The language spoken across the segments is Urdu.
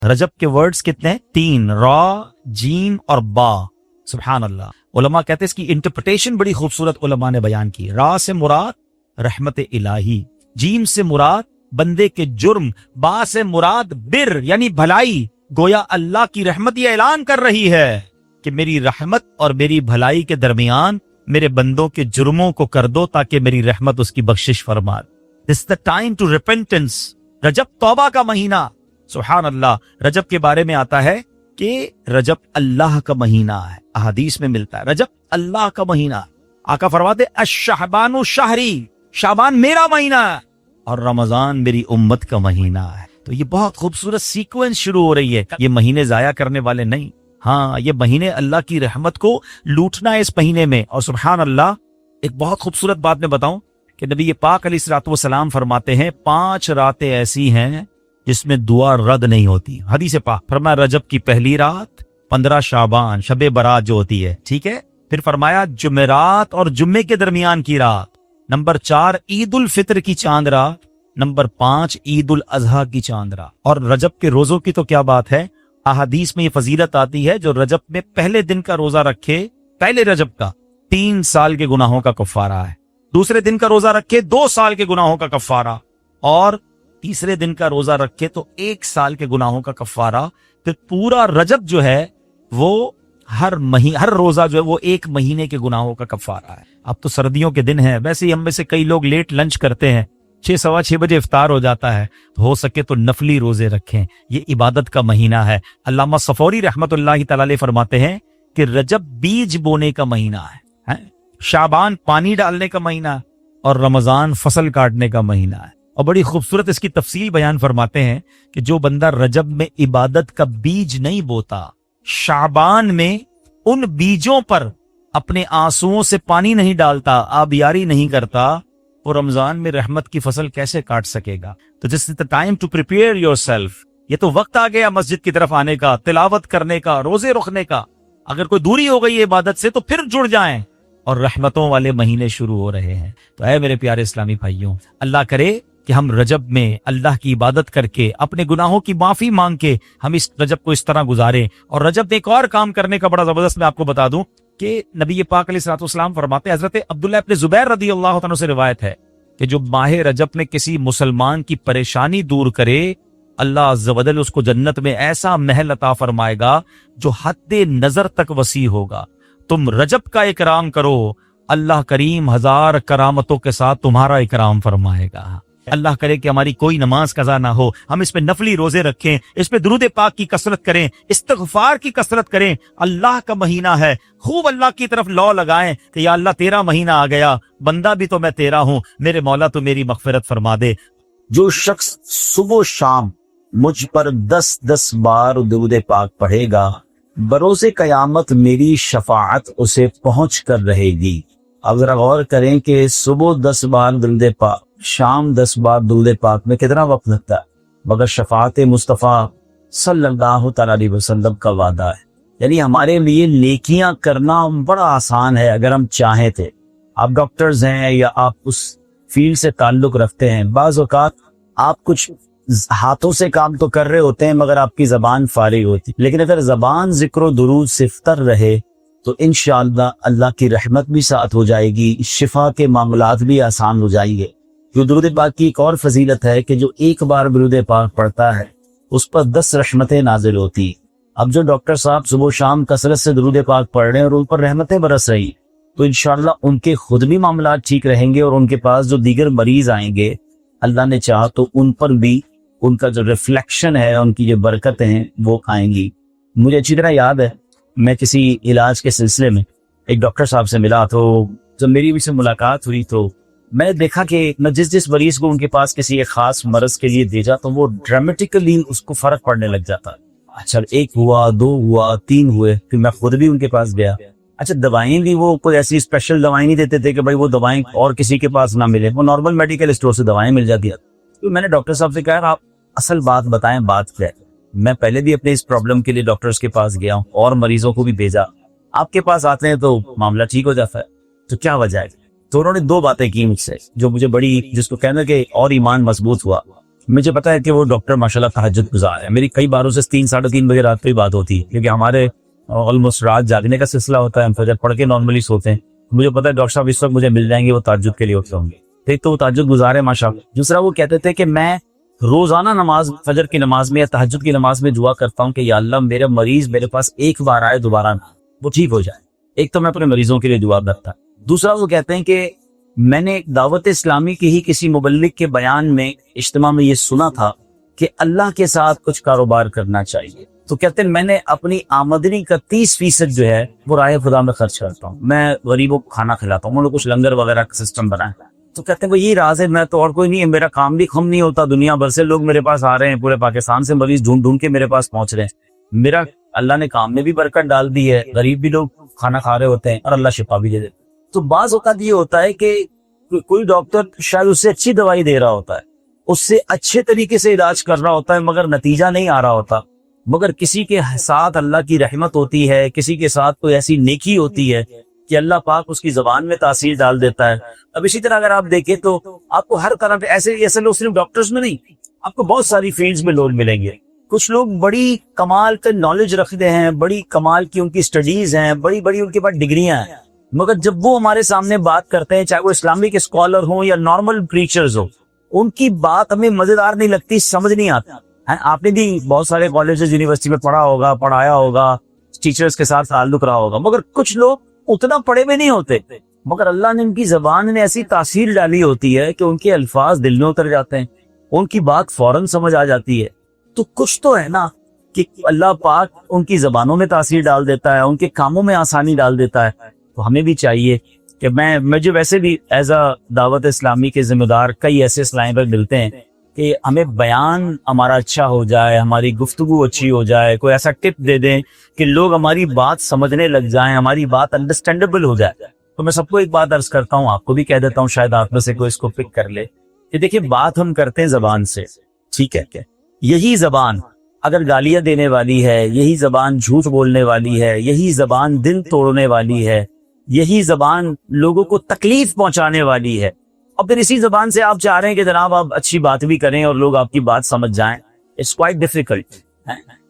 رجب کے ورڈز کتنے ہیں؟ 3، را، جیم اور با. سبحان اللہ. علماء کہتے ہیں اس کی انٹرپریٹیشن بڑی خوبصورت علماء نے بیان کی. را سے مراد رحمت الہی، جیم سے مراد بندے کے جرم، با سے مراد بر یعنی بھلائی. گویا اللہ کی رحمت یہ اعلان کر رہی ہے کہ میری رحمت اور میری بھلائی کے درمیان میرے بندوں کے جرموں کو کر دو تاکہ میری رحمت اس کی بخشش فرما. This is the time to repentance. رجب توبہ کا مہینہ. سبحان اللہ. رجب کے بارے میں آتا ہے کہ رجب اللہ کا مہینہ ہے، احادیث میں ملتا ہے رجب اللہ کا مہینہ. آقا فرماتے الشعبان شہری، شعبان میرا مہینہ ہے اور رمضان میری امت کا مہینہ ہے. تو یہ بہت خوبصورت سیکوینس شروع ہو رہی ہے. یہ مہینے ضائع کرنے والے نہیں، ہاں یہ مہینے اللہ کی رحمت کو لوٹنا ہے اس مہینے میں. اور سبحان اللہ ایک بہت خوبصورت بات میں بتاؤں کہ نبی پاک علیہ الصلوۃ والسلام فرماتے ہیں 5 راتیں ایسی ہیں جس میں دعا رد نہیں ہوتی. حدیث پاک فرمایا رجب کی پہلی رات، 15 شعبان شب برات جو ہوتی ہے، ٹھیک ہے. پھر فرمایا جمعرات اور جمعے کے درمیان کی رات. نمبر 4 عید الفطر کی چاند رات. نمبر 5 عید الاضحیٰ کی چاند رات. اور رجب کے روزوں کی تو کیا بات ہے، احادیث میں یہ فضیلت آتی ہے جو رجب میں پہلے دن کا روزہ رکھے، پہلے رجب کا 3 سال کے گناہوں کا کفارہ ہے. دوسرے دن کا روزہ رکھے 2 سال کے گناہوں کا کفارہ، اور تیسرے دن کا روزہ رکھے تو 1 سال کے گناہوں کا کفارہ. پھر پورا رجب جو ہے وہ ہر روزہ جو ہے وہ 1 مہینے کے گناہوں کا کفارہ ہے. اب تو سردیوں کے دن ہیں، ویسے ہی ہم میں سے کئی لوگ لیٹ لنچ کرتے ہیں، 6 سوا 6 بجے افطار ہو جاتا ہے. ہو سکے تو نفلی روزے رکھیں، یہ عبادت کا مہینہ ہے. علامہ صفوری رحمت اللہ تعالی علیہ فرماتے ہیں کہ رجب بیج بونے کا مہینہ ہے، شعبان پانی ڈالنے کا مہینہ ہے، اور رمضان فصل کاٹنے کا مہینہ ہے. اور بڑی خوبصورت اس کی تفصیل بیان فرماتے ہیں کہ جو بندہ رجب میں عبادت کا بیج نہیں بوتا، شعبان میں ان بیجوں پر اپنے آنسوؤں سے پانی نہیں ڈالتا، آبیاری نہیں کرتا، وہ رمضان میں رحمت کی فصل کیسے کاٹ سکے گا؟ تو دس از the time to prepare yourself. یہ تو وقت آ گیا مسجد کی طرف آنے کا، تلاوت کرنے کا، روزے رکھنے کا. اگر کوئی دوری ہو گئی ہے عبادت سے تو پھر جڑ جائیں، اور رحمتوں والے مہینے شروع ہو رہے ہیں. تو اے میرے پیارے اسلامی بھائیوں، اللہ کرے کہ ہم رجب میں اللہ کی عبادت کر کے، اپنے گناہوں کی معافی مانگ کے ہم اس رجب کو اس طرح گزاریں. اور رجب میں ایک اور کام کرنے کا بڑا زبردست میں آپ کو بتا دوں کہ نبی پاک علیہ الصلوۃ والسلام فرماتے ہیں، حضرت عبداللہ ابن زبیر رضی اللہ عنہ سے روایت ہے کہ جو ماہ رجب میں کسی مسلمان کی پریشانی دور کرے، اللہ عز و جل اس کو جنت میں ایسا محل عطا فرمائے گا جو حد نظر تک وسیع ہوگا. تم رجب کا اکرام کرو، اللہ کریم 1000 کرامتوں کے ساتھ تمہارا اکرام فرمائے گا. اللہ کرے کہ ہماری کوئی نماز قضا نہ ہو، ہم اس میں نفلی روزے رکھیں، اس پہ درود پاک کی کثرت کریں، استغفار کی کثرت کریں. اللہ کا مہینہ ہے، خوب اللہ کی طرف لو لگائیں کہ یا اللہ تیرا مہینہ آ گیا، بندہ بھی تو میں تیرا ہوں، میرے مولا تو میری مغفرت فرما دے. جو شخص صبح و شام مجھ پر 10 بار درود پاک پڑھے گا، بروز قیامت میری شفاعت اسے پہنچ کر رہے گی. اب ذرا غور کریں کہ صبح 10 بار درود پاک، شام 10 بار درود پاک میں کتنا وقت لگتا ہے، مگر شفاعت مصطفیٰ صلی اللہ تعالی علیہ وسلم کا وعدہ ہے. یعنی ہمارے لیے نیکیاں کرنا بڑا آسان ہے اگر ہم چاہیں تھے. آپ ڈاکٹرز ہیں یا آپ اس فیلڈ سے تعلق رکھتے ہیں، بعض اوقات آپ کچھ ہاتھوں سے کام تو کر رہے ہوتے ہیں مگر آپ کی زبان فارغ ہوتی، لیکن اگر زبان ذکر و درود صفتر رہے تو انشاءاللہ اللہ کی رحمت بھی ساتھ ہو جائے گی، شفا کے معاملات بھی آسان ہو جائیں گے. جو درود پاک کی ایک اور فضیلت ہے کہ جو ایک بار درود پاک پڑھتا ہے اس پر 10 رحمتیں نازل ہوتی. اب جو ڈاکٹر صاحب صبح و شام کثرت سے درود پاک پڑھ رہے ہیں اور ان پر رحمتیں برس رہی، تو انشاءاللہ ان کے خود بھی معاملات ٹھیک رہیں گے، اور ان کے پاس جو دیگر مریض آئیں گے اللہ نے چاہا تو ان پر بھی ان کا جو ریفلیکشن ہے، ان کی جو برکتیں ہیں وہ آئیں گی. مجھے اچھی طرح یاد ہے میں کسی علاج کے سلسلے میں ایک ڈاکٹر صاحب سے ملا، تو جب میری ان سے ملاقات ہوئی تو میں نے دیکھا کہ میں جس مریض کو ان کے پاس کسی ایک خاص مرض کے لیے بھیجا تو وہ ڈرامیٹیکلی اس کو فرق پڑنے لگ جاتا. اچھا 1 ہوا، 2 ہوا، 3 ہوئے، پھر میں خود بھی ان کے پاس گیا. اچھا دوائیں بھی وہ کوئی ایسی اسپیشل دوائیں نہیں دیتے تھے کہ بھائی وہ دوائیں اور کسی کے پاس نہ ملے، وہ نارمل میڈیکل اسٹور سے دوائیں مل جاتی ہیں. تو میں نے ڈاکٹر صاحب سے کہا آپ اصل بات بتائیں، بات کیا ہے؟ میں پہلے بھی اپنے اس پرابلم کے لیے ڈاکٹرز کے پاس گیا ہوں اور مریضوں کو بھی بھیجا، آپ کے پاس آتے ہیں تو معاملہ ٹھیک ہو جاتا ہے، تو کیا وجہ ہے؟ تو انہوں نے 2 باتیں کی مجھ سے جو مجھے بڑی، جس کو کہنا کہ اور ایمان مضبوط ہوا. مجھے پتا ہے کہ وہ ڈاکٹر ماشاءاللہ تہجد گزار ہے. میری کئی باروں سے 3-3:30 بجے رات کو ہی بات ہوتی ہے, کیونکہ ہمارے آلموسٹ رات جاگنے کا سلسلہ ہوتا ہے, ہم فجر پڑھ کے نارملی سوتے ہیں. مجھے پتا ہے ڈاکٹر صاحب اس وقت مجھے مل جائیں گے, وہ تہجد کے لیے ہوتے ہوں گے. ایک تو وہ تہجد گزار ہے ماشاءاللہ. دوسرا وہ کہتے تھے کہ میں روزانہ نماز, فجر کی نماز میں یا تہجد کی نماز میں دعا کرتا ہوں کہ یا اللہ میرا مریض میرے پاس ایک بار آئے, دوبارہ نہ, وہ ٹھیک ہو جائے. ایک تو میں اپنے مریضوں کے لیے دعا کرتا. دوسرا وہ کہتے ہیں کہ میں نے دعوت اسلامی کی ہی کسی مبلغ کے بیان میں اجتماع میں یہ سنا تھا کہ اللہ کے ساتھ کچھ کاروبار کرنا چاہیے. تو کہتے ہیں میں نے اپنی آمدنی کا 30% جو ہے وہ راہ خدا میں خرچ کرتا ہوں, میں غریبوں کو کھانا کھلاتا ہوں, انہوں نے کچھ لنگر وغیرہ کا سسٹم بنایا. تو کہتے ہیں وہ یہی راز ہے, میں تو اور کوئی نہیں ہے, میرا کام بھی کم نہیں ہوتا, دنیا بھر سے لوگ میرے پاس آ رہے ہیں, پورے پاکستان سے مریض ڈھونڈ ڈھونڈ کے میرے پاس پہنچ رہے ہیں. میرا اللہ نے کام میں بھی برکت ڈال دی ہے, غریب بھی لوگ کھانا کھا رہے ہوتے ہیں اور اللہ شفا بھی دے دیتے. تو بعض اوقات یہ ہوتا ہے کہ کوئی ڈاکٹر شاید اس سے اچھی دوائی دے رہا ہوتا ہے, اس سے اچھے طریقے سے علاج کر رہا ہوتا ہے, مگر نتیجہ نہیں آ رہا ہوتا. مگر کسی کے ساتھ اللہ کی رحمت ہوتی ہے, کسی کے ساتھ کوئی ایسی نیکی ہوتی ہے کہ اللہ پاک اس کی زبان میں تاثیر ڈال دیتا ہے. اب اسی طرح اگر آپ دیکھیں تو آپ کو ہر طرح ایسے لوگ صرف ڈاکٹرز میں نہیں, آپ کو بہت ساری فیلڈز میں لوگ ملیں گے. کچھ لوگ بڑی کمال کا نالج رکھتے ہیں, بڑی کمال کی ان کی سٹڈیز ہیں, بڑی بڑی ان کے پاس ڈگریاں ہیں, مگر جب وہ ہمارے سامنے بات کرتے ہیں, چاہے وہ اسلامک اسکالر ہوں یا نارمل پریچرز ہوں, ان کی بات ہمیں مزیدار نہیں لگتی, سمجھ نہیں آتا. آپ نے بھی بہت سارے کالجز یونیورسٹی میں پڑھا ہوگا, پڑھایا ہوگا, ٹیچرز کے ساتھ تعلق رہا ہوگا, مگر کچھ لوگ اتنا پڑھے ہوئے نہیں ہوتے, مگر اللہ نے ان کی زبان نے ایسی تاثیر ڈالی ہوتی ہے کہ ان کے الفاظ دل میں اتر جاتے ہیں, ان کی بات فوراً سمجھ آ جاتی ہے. تو کچھ تو ہے نا کہ اللہ پاک ان کی زبانوں میں تاثیر ڈال دیتا ہے, ان کے کاموں میں آسانی ڈال دیتا ہے. تو ہمیں بھی چاہیے کہ مجھے ویسے بھی ایز اے دعوت اسلامی کے ذمہ دار کئی ایسے اسلام پر ملتے ہیں کہ ہمیں بیان ہمارا اچھا ہو جائے, ہماری گفتگو اچھی ہو جائے, کوئی ایسا ٹپ دے دیں کہ لوگ ہماری بات سمجھنے لگ جائیں, ہماری بات انڈرسٹینڈیبل ہو جائے. تو میں سب کو ایک بات عرض کرتا ہوں, آپ کو بھی کہہ دیتا ہوں, شاید آپ میں سے کوئی اس کو پک کر لے, کہ دیکھیں بات ہم کرتے ہیں زبان سے, ٹھیک ہے, یہی زبان اگر گالیاں دینے والی ہے, یہی زبان جھوٹ بولنے والی ہے, یہی زبان دل توڑنے والی ہے, یہی زبان لوگوں کو تکلیف پہنچانے والی ہے, اور پھر اسی زبان سے آپ چاہ رہے ہیں کہ جناب آپ اچھی بات بھی کریں اور لوگ آپ کی بات سمجھ جائیں, اٹس کوائٹ ڈیفیکلٹ.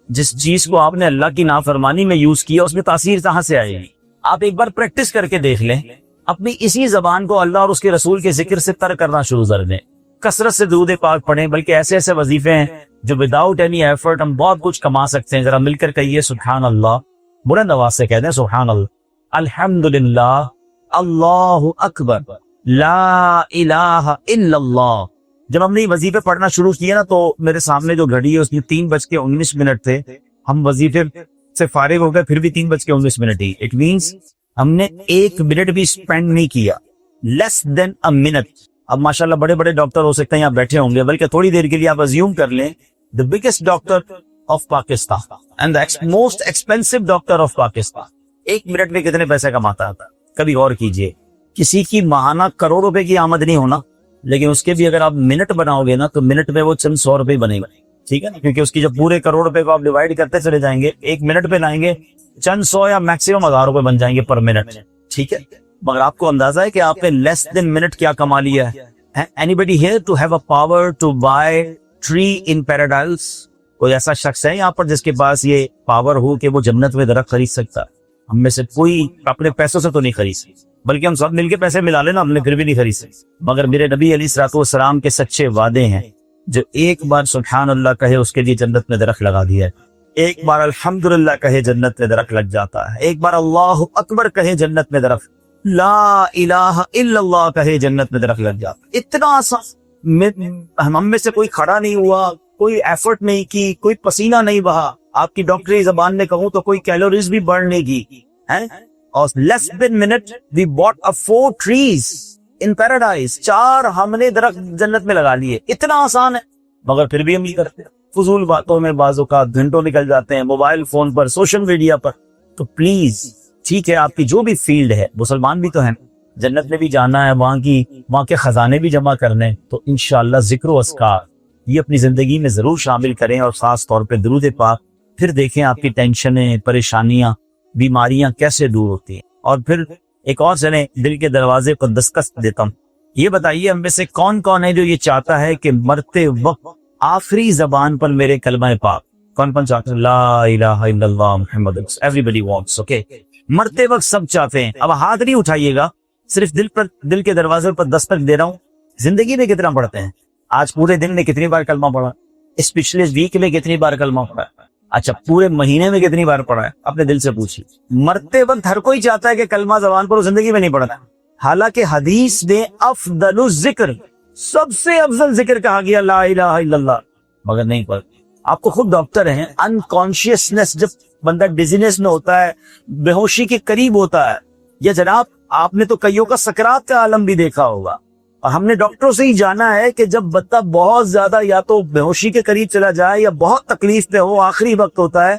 جس چیز کو آپ نے اللہ کی نافرمانی میں یوز کیا, اس میں تاثیر کہاں سے آئے گی؟ آپ ایک بار پریکٹس کر کے دیکھ لیں, اپنی اسی زبان کو اللہ اور اس کے رسول کے ذکر سے تر کرنا شروع کر دیں, کثرت سے درود پاک پڑھیں, بلکہ ایسے ایسے وظیفے ہیں جو وداؤٹ اینی ایفرٹ ہم بہت کچھ کما سکتے ہیں. ذرا مل کر کہیے سبحان اللہ, بلند آواز سے کہہ دیں سبحان اللہ, الحمدللہ, اللہ اکبر, لا الہ الا اللہ. جب ہم نے یہ وظیفے پڑھنا شروع کیا نا, تو میرے سامنے جو گھڑی ہے اس میں 3:19 تھے. ہم وظیفے سے فارغ ہو گئے, پھر بھی 3:19 ہی. اٹ مینس ہم نے 1 منٹ بھی اسپینڈ نہیں کیا, لیس دین اے منٹ. اب ماشاءاللہ بڑے بڑے ڈاکٹر ہو سکتے ہیں یہاں بیٹھے ہوں گے, بلکہ تھوڑی دیر کے لیے آپ ازیوم کر لیں, the biggest doctor of Pakistan and the most expensive doctor of Pakistan 1 minute میں کتنے پیسے کماتا تھا؟ کبھی غور کیجئے. کسی کی ماہانہ کروڑ روپے کی آمد نہیں ہونا, لیکن اس کے بھی اگر آپ منٹ بناؤ گے نا, تو منٹ میں وہ چند 100 روپے بنے گا, ٹھیک ہے نا, کیونکہ اس کی جب پورے کروڑ روپے کو آپ ڈیوائڈ کرتے چلے جائیں گے, 1 منٹ پہ لائیں گے چند 100 یا میکسیمم 1000 روپے بن جائیں گے پر منٹ, ٹھیک ہے. مگر آپ کو اندازہ ہے کہ آپ نے لیس دین منٹ کیا کما لیا ہے. Anybody here to have a power to buy tree in paradise? کوئی ایسا شخص ہے یہاں پر جس کے پاس یہ پاور ہو کہ وہ جنت میں درخت خرید سکتا؟ ہم میں سے کوئی اپنے پیسوں سے تو نہیں خرید سکتا, بلکہ ہم سب مل کے پیسے ملا لینا, ہم نے پھر بھی نہیں خرید سکتے. مگر میرے نبی علیہ الصلوۃ والسلام کے سچے وعدے ہیں, جو ایک بار سبحان اللہ کہے اس کے لیے جنت میں درخت لگا دیا ہے, ایک بار الحمدللہ کہے جنت میں درخت لگ جاتا ہے, ایک بار اللہ اکبر کہے جنت میں درخت, لا الہ الا اللہ کہے جنت میں درخت لگ جاتا. اتنا آسان. ہم میں سے کوئی کھڑا نہیں ہوا, کوئی ایفرٹ نہیں کی, کوئی پسینہ نہیں بہا. آپ کی ڈاکٹری زبان میں کہوں تو کوئی کیلوریز بھی برن نہیں کی, اور less than minute we bought up 4 trees in paradise. 4 ہم نے درخت جنت میں لگا لیے. اتنا آسان ہے, مگر پھر بھی ہم نہیں کرتے. فضول باتوں میں بعض اوقات گھنٹوں نکل جاتے ہیں, موبائل فون پر, سوشل میڈیا پر. تو پلیز, ٹھیک ہے آپ کی جو بھی فیلڈ ہے, مسلمان بھی تو ہیں, جنت میں بھی جانا ہے, وہاں کے خزانے بھی جمع کرنے, تو انشاءاللہ ذکر و اذکار یہ اپنی زندگی میں ضرور شامل کریں, اور خاص طور پہ درود پاک. پھر دیکھیں آپ کی ٹینشنیں, پریشانیاں, بیماریاں کیسے دور ہوتی ہیں. اور پھر ایک اور چلیں دل کے دروازے پر دستک دیتا ہوں, یہ بتائیے ہم میں سے کون کون ہے جو یہ چاہتا ہے کہ مرتے وقت آخری زبان پر میرے کلمہ پاک کون چاہتا ہے؟ لا الہ الا اللہ محمد ایوریبڈی وانٹس. اوکے, مرتے وقت سب چاہتے ہیں. اب ہاتھ نہیں اٹھائیے گا, صرف دل کے دروازے پر دستک دے رہا ہوں. زندگی میں کتنا پڑھتے ہیں؟ آج پورے دن میں کتنی بار کلمہ پڑھا؟ اس پچھلے ویک میں کتنی بار کلمہ پڑھا؟ اچھا, پورے مہینے میں کتنی بار پڑھا ہے؟ اپنے دل سے پوچھیے. مرتے وقت ہر کوئی چاہتا ہے کہ کلمہ زبان پر زندگی میں نہیں پڑھتا. حالانکہ حدیث میں افضل الذکر, سب سے افضل ذکر کہا گیا لا الہ الا اللہ, مگر نہیں پڑھتا. آپ کو خود ڈاکٹر ہیں, انکانشیسنس, جب بندہ ڈیزینس میں ہوتا ہے, بے ہوشی کے قریب ہوتا ہے, یا جناب آپ نے تو کئیوں کا سکرات کا عالم بھی دیکھا ہوگا, اور ہم نے ڈاکٹروں سے ہی جانا ہے کہ جب بندہ بہت زیادہ یا تو بے ہوشی کے قریب چلا جائے یا بہت تکلیف میں ہو, آخری وقت ہوتا ہے,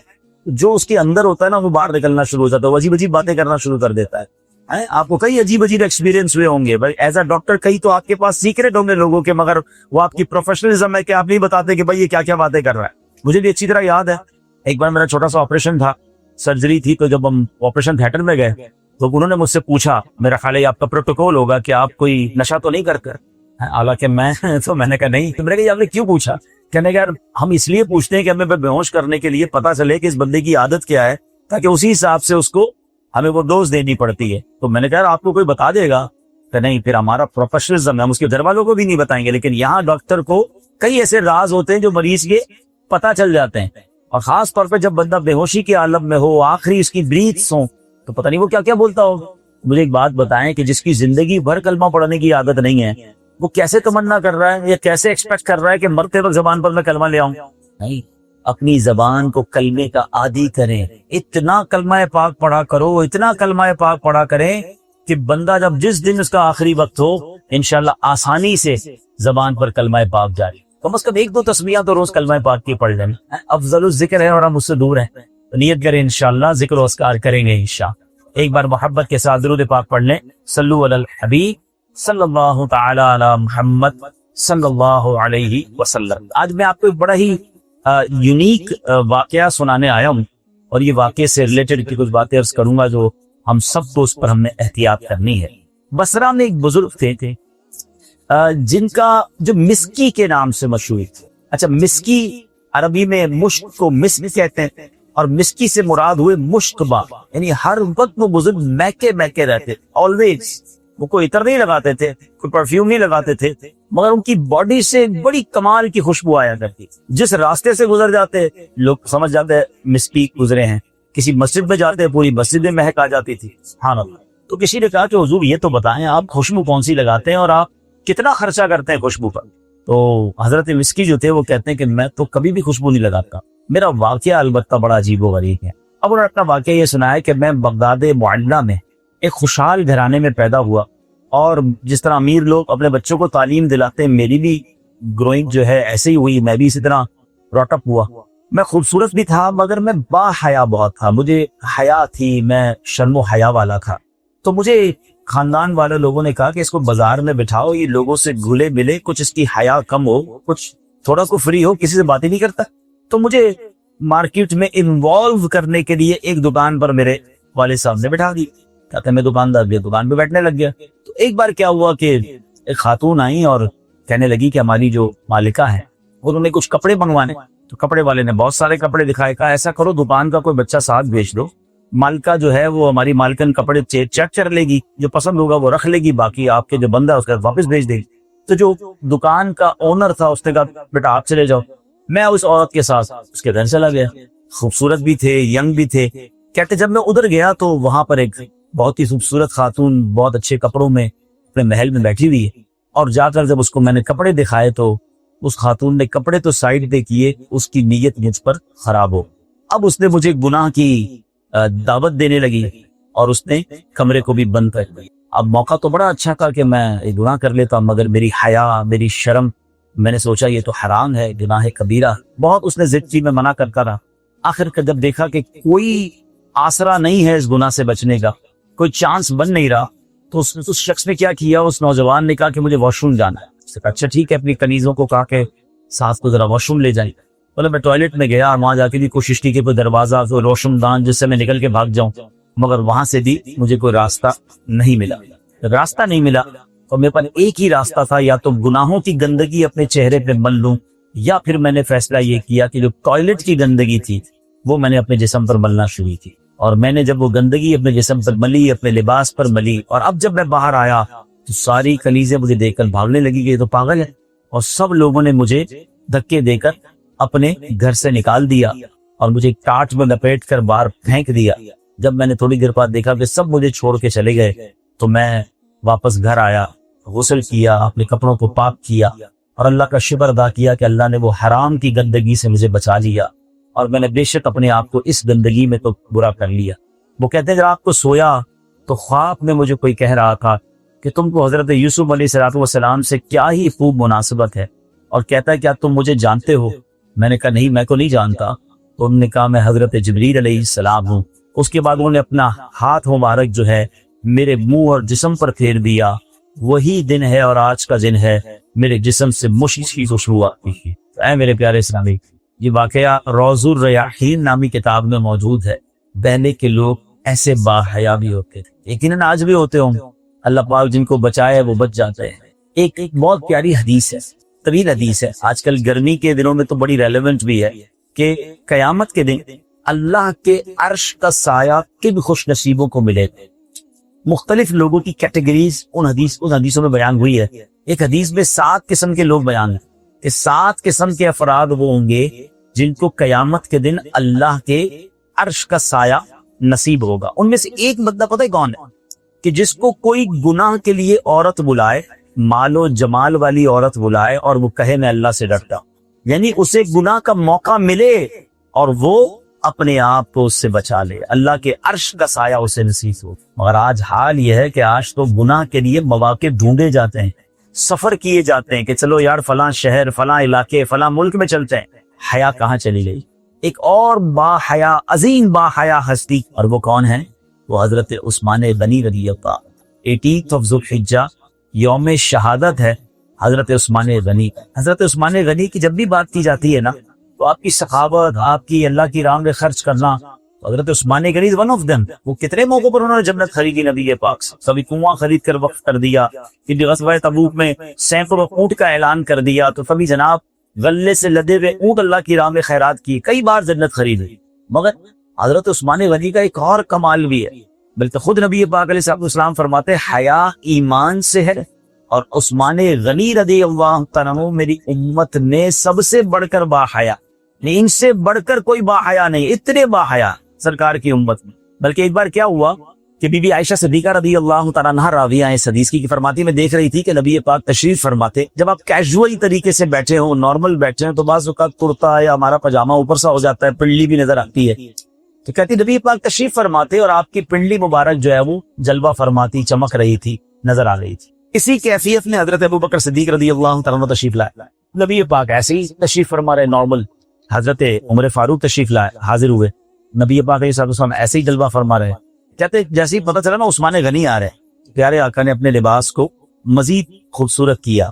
جو اس کے اندر ہوتا ہے نا وہ باہر نکلنا شروع ہو جاتا ہے, عجیب عجیب باتیں کرنا شروع کر دیتا ہے. آپ کو کئی عجیب عجیب ایکسپیرینس ہوئے ہوں گے بھائی ایز اے ڈاکٹر, کئی تو آپ کے پاس سیکرٹ ہوں گے لوگوں کے, مگر وہ آپ کی پروفیشنلزم ہے کہ آپ نہیں بتاتے کہ بھائی یہ کیا کیا باتیں کر رہا ہے. مجھے بھی اچھی طرح یاد ہے, ایک بار میرا چھوٹا سا آپریشن تھا, سرجری تھی, تو جب ہم آپریشن تھیٹر میں گئے تو انہوں نے مجھ سے پوچھا, میرا خیال ہے آپ کا پروٹوکول ہوگا کہ آپ کوئی نشہ تو نہیں کرتے؟ حالانکہ میں نے کہا نہیں. تو میں نے کہا آپ نے کیوں پوچھا؟ کہنے کہ یار ہم اس لیے پوچھتے ہیں کہ ہمیں بے ہوش کرنے کے لیے پتا چلے کہ اس بندے کی عادت کیا ہے, تاکہ اسی حساب سے اس کو ہمیں وہ ڈوز دینی پڑتی ہے. تو میں نے کہا آپ کو کوئی بتا دے گا کہ نہیں, پھر ہمارا پروفیشنلزم ہے, ہم اس کے گھر والوں کو بھی نہیں بتائیں گے. لیکن یہاں ڈاکٹر کو کئی ایسے راز ہوتے ہیں جو مریض کے پتا چل جاتے ہیں, اور خاص طور پہ جب بندہ بے ہوشی کے عالم میں ہو, آخری اس کی بریتھس ہوں, تو پتہ نہیں وہ کیا کیا بولتا ہوگا. مجھے ایک بات بتائیں کہ جس کی زندگی بھر کلمہ پڑھنے کی عادت نہیں ہے, وہ کیسے تمنا کر رہا ہے یا کیسے ایکسپیکٹ کر رہا ہے کہ مرتے وقت زبان پر میں کلمہ لے آؤں؟ نہیں, اپنی زبان کو کلمے کا عادی کریں. اتنا کلمہ پاک پڑھا کرو, اتنا کلمہ پاک پڑھا کریں کہ بندہ جب جس دن اس کا آخری وقت ہو, انشاءاللہ آسانی سے زبان پر کلمہ پاک جاری. کم از کم 1-2 تسبیحات تو روز کلمہ پاک کی پڑھ لیں. افضل الذکر ہے اور ہم اس سے دور ہیں, تو نیت کریں انشاءاللہ ذکر و اذکار کریں گے انشاءاللہ. ایک بار محبت کے ساتھ درود پاک پڑھ لیں. صلو علی الحبیب صلی اللہ تعالی علی محمد صلی اللہ علیہ وسلم. آج میں آپ کو ایک بڑا ہی یونیک واقعہ سنانے آیا ہوں, اور یہ واقعے سے ریلیٹڈ کی کچھ باتیں عرض کروں گا جو ہم سب کو اس پر ہم نے احتیاط کرنی ہے. بصرہ میں ایک بزرگ تھے جن کا جو مسکی کے نام سے مشہور تھے. اچھا, مسکی عربی میں مشک کو مسک کہتے ہیں, اور مسکی سے مراد ہوئے مشکبہ, یعنی ہر وقت وہ بزرگ مہکے رہتے, آلویز. وہ کوئی عطر نہیں لگاتے تھے, کوئی پرفیوم نہیں لگاتے تھے, مگر ان کی باڈی سے بڑی کمال کی خوشبو آیا کرتی. جس راستے سے گزر جاتے لوگ سمجھ جاتے مسکی گزرے ہیں. کسی مسجد میں جاتے پوری مسجد میں مہک آ جاتی تھی. سبحان اللہ. تو کسی نے کہا کہ حضور یہ تو بتائیں آپ خوشبو کون سی لگاتے ہیں اور آپ کتنا خرچہ کرتے ہیں خوشبو پر؟ تو حضرت مسکی جو تھے وہ کہتے ہیں کہ میں تو کبھی بھی خوشبو نہیں لگاتا. میرا واقعہ البتہ بڑا عجیب و غریب ہے. اب انہوں نے اپنا واقعہ یہ سنا ہے کہ میں بغداد معلیٰ میں ایک خوشحال گھرانے میں پیدا ہوا, اور جس طرح امیر لوگ اپنے بچوں کو تعلیم دلاتے ہیں, میری بھی گروئنگ جو ہے ایسے ہی ہوئی. میں بھی اسی طرح براٹ اپ ہوا. میں خوبصورت بھی تھا مگر میں با حیا بہت تھا, مجھے حیا تھی, میں شرم و حیا والا تھا. تو مجھے خاندان والے لوگوں نے کہا کہ اس کو بازار میں بٹھاؤ, یہ لوگوں سے گھلے ملے, کچھ اس کی حیا کم ہو, کچھ تھوڑا کو فری ہو, کسی سے بات ہی نہیں کرتا. تو مجھے مارکیٹ میں انوالو کرنے کے لیے ایک دکان پر میرے والد صاحب نے بٹھا دی. کہتے میں دکاندار بھی دکان پہ بیٹھنے لگ گیا. تو ایک بار کیا ہوا کہ ایک خاتون آئی اور کہنے لگی کہ ہماری جو مالکہ ہے انہوں نے کچھ کپڑے منگوانے. تو کپڑے والے نے بہت سارے کپڑے دکھائے, کہا ایسا کرو دکان کا کوئی بچہ ساتھ بھیج دو, مالکہ جو ہے وہ ہماری مالکن کپڑے چیک کر لے گی, جو پسند ہوگا وہ رکھ لے گی, باقی آپ کے جو بندہ ہے اس کا واپس بھیج دے گی. تو جو دکان کا اونر تھا اس نے کہا بیٹا آپ چلے جاؤ. میں اس عورت کے ساتھ اس کے گھر چلا گیا. خوبصورت بھی تھے, ینگ بھی تھے. کہتے جب میں ادھر گیا تو وہاں پر ایک بہت ہی خوبصورت خاتون بہت اچھے کپڑوں میں اپنے محل میں بیٹھی ہوئی ہے, اور جا کر جب اس کو میں نے کپڑے دکھائے تو اس خاتون نے کپڑے تو سائڈ پہ کیے, اس کی نیت مجھ پر خراب ہو. اب اس نے مجھے گناہ کی دعوت دینے لگی اور اس نے کمرے کو بھی بند کر دیا. اب موقع تو بڑا اچھا تھا کہ میں گناہ کر لیتا, مگر میری حیا, میری شرم, میں نے سوچا یہ تو حرام ہے, گناہ کبیرہ. بہت اس نے ضد کی, میں منع کرتا رہا. آخر کر جب دیکھا کہ کوئی آسرا نہیں ہے اس گناہ سے بچنے کا, کوئی چانس بن نہیں رہا, تو اس شخص نے کیا کیا, اس نوجوان نے کہا کہ مجھے واش روم جانا ہے. اس نے کہا اچھا ٹھیک ہے, اپنی کنیزوں کو کہا کہ ساتھ کو ذرا واش روم لے جائیں. بولے میں ٹوائلٹ میں گیا, وہاں جا کے بھی کوشش کی کہ کوئی دروازہ, کوئی واش روم دان جس سے میں نکل کے بھاگ جاؤں, مگر وہاں سے بھی مجھے کوئی راستہ نہیں ملا. راستہ نہیں ملا اور میرے پاس ایک ہی راستہ تھا, یا تو گناہوں کی گندگی اپنے چہرے پہ مل لوں یا پھر میں نے فیصلہ یہ کیا کہ جو ٹوائلٹ کی گندگی تھی وہ میں نے اپنے جسم پر ملنا شروع کی، اور میں نے جب وہ گندگی اپنے جسم پر ملی، اپنے لباس پر ملی، اور اب جب میں باہر آیا تو ساری کلیزیں مجھے دیکھ کر بھاگنے لگی کہ یہ تو پاگل ہے، اور سب لوگوں نے مجھے دھکے دے کر اپنے گھر سے نکال دیا اور مجھے کاٹ میں لپیٹ کر باہر پھینک دیا۔ جب میں نے تھوڑی دیر بعد دیکھا کہ سب مجھے چھوڑ کے چلے گئے تو میں واپس گھر آیا، غسل کیا، اپنے کپڑوں کو پاک کیا اور اللہ کا شکر ادا کیا کہ اللہ نے وہ حرام کی گندگی سے مجھے بچا لیا، اور میں نے بے شک اپنے آپ کو اس گندگی میں تو برا کر لیا۔ وہ کہتے ہیں جب آپ کو سویا تو خواب میں مجھے کوئی کہہ رہا تھا کہ تم کو حضرت یوسف علیہ السلام سے کیا ہی خوب مناسبت ہے، اور کہتا ہے کیا تم مجھے جانتے ہو؟ میں نے کہا نہیں، میں کو نہیں جانتا۔ تو انہوں نے کہا میں حضرت جبریل علیہ السلام ہوں۔ اس کے بعد انہوں نے اپنا ہاتھ مبارک جو ہے میرے منہ اور جسم پر پھیر دیا۔ وہی دن ہے اور آج کا دن ہے، میرے جسم سے مشک کی خوشبو آتی تھی۔ اے میرے پیارے اسلامی، یہ واقعہ روض الریاحین نامی کتاب میں موجود ہے۔ پہلے کے لوگ ایسے با حیا بھی ہوتے تھے، یقیناً آج بھی ہوتے ہوں، اللہ پاک جن کو بچائے وہ بچ جاتے ہیں۔ ایک بہت پیاری حدیث ہے، طویل حدیث ہے، آج کل گرمی کے دنوں میں تو بڑی ریلیونٹ بھی ہے کہ قیامت کے دن اللہ کے عرش کا سایہ کن خوش نصیبوں کو ملے گا۔ مختلف لوگوں کی کیٹیگریز ان حدیثوں میں بیان ہوئی ہے۔ ایک حدیث میں 7 قسم کے لوگ بیان ہیں کہ 7 قسم کے افراد وہ ہوں گے جن کو قیامت کے دن اللہ کے عرش کا سایہ نصیب ہوگا۔ ان میں سے ایک بندہ پتہ ہے کون ہے؟ کہ جس کو کوئی گناہ کے لیے عورت بلائے، مال و جمال والی عورت بلائے، اور وہ کہے میں اللہ سے ڈرتا ہوں، یعنی اسے گناہ کا موقع ملے اور وہ اپنے آپ کو اس سے بچا لے، اللہ کے عرش کا سایہ اسے نصیب ہو۔ مگر آج حال یہ ہے کہ آج تو گناہ کے لیے مواقع ڈھونڈے جاتے ہیں، سفر کیے جاتے ہیں کہ چلو یار فلاں شہر، فلاں علاقے، فلاں ملک میں چلتے ہیں۔ حیا کہاں چلی گئی؟ ایک اور با حیا، عظیم با حیا ہستی، اور وہ کون ہے؟ وہ حضرت عثمان غنی رضی اللہ۔ 18 ذو الحجہ یوم شہادت ہے حضرت عثمان غنی۔ حضرت عثمان غنی کی جب بھی بات کی جاتی ہے نا تو آپ کی سخاوت، آپ کی اللہ کی راہ میں خرچ کرنا، تو حضرت عثمان غنی ون آف دم۔ وہ کتنے موقعوں پر انہوں نے جنت خریدی نبی پاک سے، کبھی کنواں خرید کر وقف کر دیا، کبھی غزوہ تبوک میں سینکڑوں اونٹ کا اعلان کر دیا، تو کبھی جناب غلے سے لدے ہوئے اونٹ اللہ کی راہ میں خیرات کی، کئی بار جنت خریدی۔ مگر حضرت عثمان غنی کا ایک اور کمال بھی ہے، بلکہ خود نبی پاک علیہ السلام فرماتے حیا ایمان سے ہے، اور عثمان غنی رضی اللہ تعالیٰ عنہ میری امت نے سب سے بڑھ کر با حیا، نہیں ان سے بڑھ کر کوئی با حیا نہیں، اتنے با حیا سرکار کی امت میں۔ بلکہ ایک بار کیا ہوا کہ بی بی عائشہ صدیقہ رضی اللہ تعالیٰ عنہا راویہ اس حدیث کی فرماتی میں دیکھ رہی تھی کہ نبی پاک تشریف فرماتے، جب آپ کیجول طریقے سے بیٹھے ہوں، نارمل بیٹھے ہیں، تو بعض اوقات کرتا یا ہمارا پاجامہ اوپر سا ہو جاتا ہے، پنڈلی بھی نظر آتی ہے، تو کہتی نبی پاک تشریف فرماتے اور آپ کی پنڈلی مبارک جو ہے وہ جلوہ فرماتی، چمک رہی تھی، نظر آ رہی تھی۔ اسی کیفیت میں حضرت ابوبکر صدیق رضی اللہ تعالیٰ عنہ تشریف لائے، نبی پاک ایسے ہی تشریف فرما رہے نارمل۔ حضرت عمر فاروق تشریف لائے، حاضر ہوئے، نبی پاک علیہ السلام ایسے ہی جلوہ فرما رہے، کہتے جیسے ہی پتہ چلا نا عثمان غنی آ رہے، پیارے آقا نے اپنے لباس کو مزید خوبصورت کیا،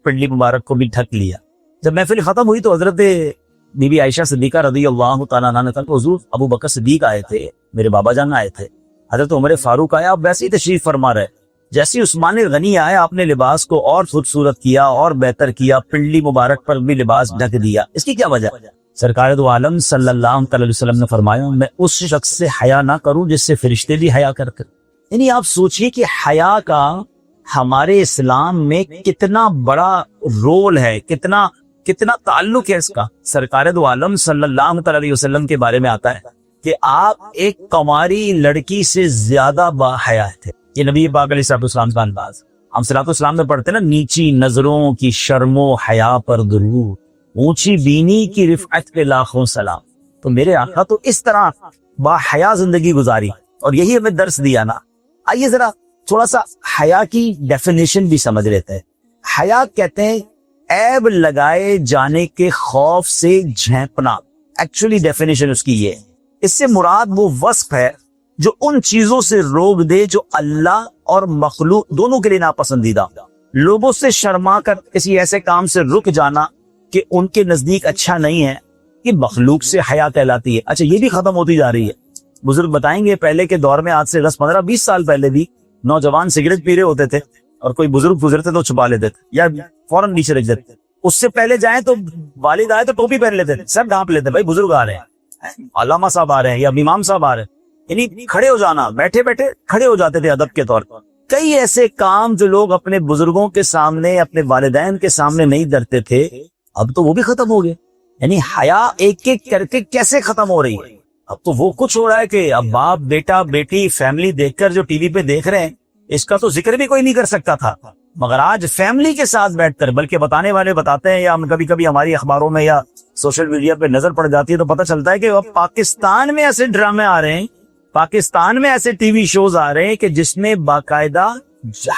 پنڈلی مبارک کو بھی ڈھک لیا۔ جب محفل ختم ہوئی تو حضرت بی بی عائشہ صدیقہ رضی اللہ تعالیٰ عنہ نے کہا حضور ابو بکر صدیق آئے تھے، میرے بابا جان آئے تھے، حضرت عمر فاروق آیا، آپ ویسے ہی تشریف فرما رہے، جیسے عثمان غنی آئے آپ نے لباس کو اور خوبصورت کیا اور بہتر کیا، پنڈلی مبارک پر بھی لباس ڈھک دیا۔ اس کی کیا وجہ؟ سرکار دو عالم صلی اللہ علیہ وسلم نے فرمایا میں اس شخص سے حیا نہ کروں جس سے فرشتے بھی حیا کرتے۔ یعنی آپ سوچئے کہ حیا کا ہمارے اسلام میں کتنا بڑا رول ہے، کتنا تعلق ہے اس کا۔ سرکار دو عالم صلی اللہ علیہ وسلم کے بارے میں آتا ہے کہ آپ ایک کنواری لڑکی سے زیادہ با حیا تھے۔ یہ نبی پاک علیہ السلام کا انداز، ہم صلی اللہ علیہ وسلم میں پڑھتے ہیں نا، نیچی نظروں کی شرم و حیا پر درود، اونچی بینی کی رفعت پہ لاکھوں سلام۔ تو میرے آقا تو اس طرح با حیا زندگی گزاری، اور یہی ہمیں درس دیا نا۔ آئیے ذرا تھوڑا سا حیا کی ڈیفینیشن بھی سمجھ لیتے ہیں۔ حیا کہتے ہیں عیب لگائے جانے کے خوف سے جھینپنا، ایکچولی ڈیفینیشن اس کی یہ ہے۔ اس سے مراد وہ وصف ہے جو ان چیزوں سے روک دے جو اللہ اور مخلوق دونوں کے لیے ناپسندیدہ، لوگوں سے شرما کر کسی ایسے کام سے رک جانا کہ ان کے نزدیک اچھا نہیں ہے، یہ مخلوق سے حیا کہلاتی ہے۔ اچھا یہ بھی ختم ہوتی جا رہی ہے، بزرگ بتائیں گے پہلے کے دور میں آج سے 10 15 20 سال پہلے بھی نوجوان سگریٹ پی رہے ہوتے تھے اور کوئی بزرگ گزرتے تو چھپا لیتے تھے یا فوراً نیچے رکھ دیتے، اس سے پہلے جائیں تو والد آئے تو ٹوپی پہن لیتے تھے, سر ڈھانپ لیتے, بھائی بزرگ آ رہے ہیں, علامہ صاحب آ رہے ہیں یا امام صاحب آ رہے ہیں, یعنی کھڑے ہو جانا, بیٹھے بیٹھے کھڑے ہو جاتے تھے ادب کے طور پر. کئی ایسے کام جو لوگ اپنے بزرگوں کے سامنے, اپنے والدین کے سامنے نہیں ڈرتے تھے, اب تو وہ بھی ختم ہو گئے. یعنی حیا ایک ایک کر کے کیسے ختم ہو رہی ہے. اب تو وہ کچھ ہو رہا ہے کہ اب باپ بیٹا بیٹی فیملی دیکھ کر جو ٹی وی پہ دیکھ رہے ہیں, اس کا تو ذکر بھی کوئی نہیں کر سکتا تھا, مگر آج فیملی کے ساتھ بیٹھ کر, بلکہ بتانے والے بتاتے ہیں یا ہم کبھی کبھی ہماری اخباروں میں یا سوشل میڈیا پہ نظر پڑ جاتی ہے تو پتہ چلتا ہے کہ اب پاکستان میں ایسے ڈرامے آ رہے ہیں, پاکستان میں ایسے ٹی وی شوز آ رہے ہیں کہ جس میں باقاعدہ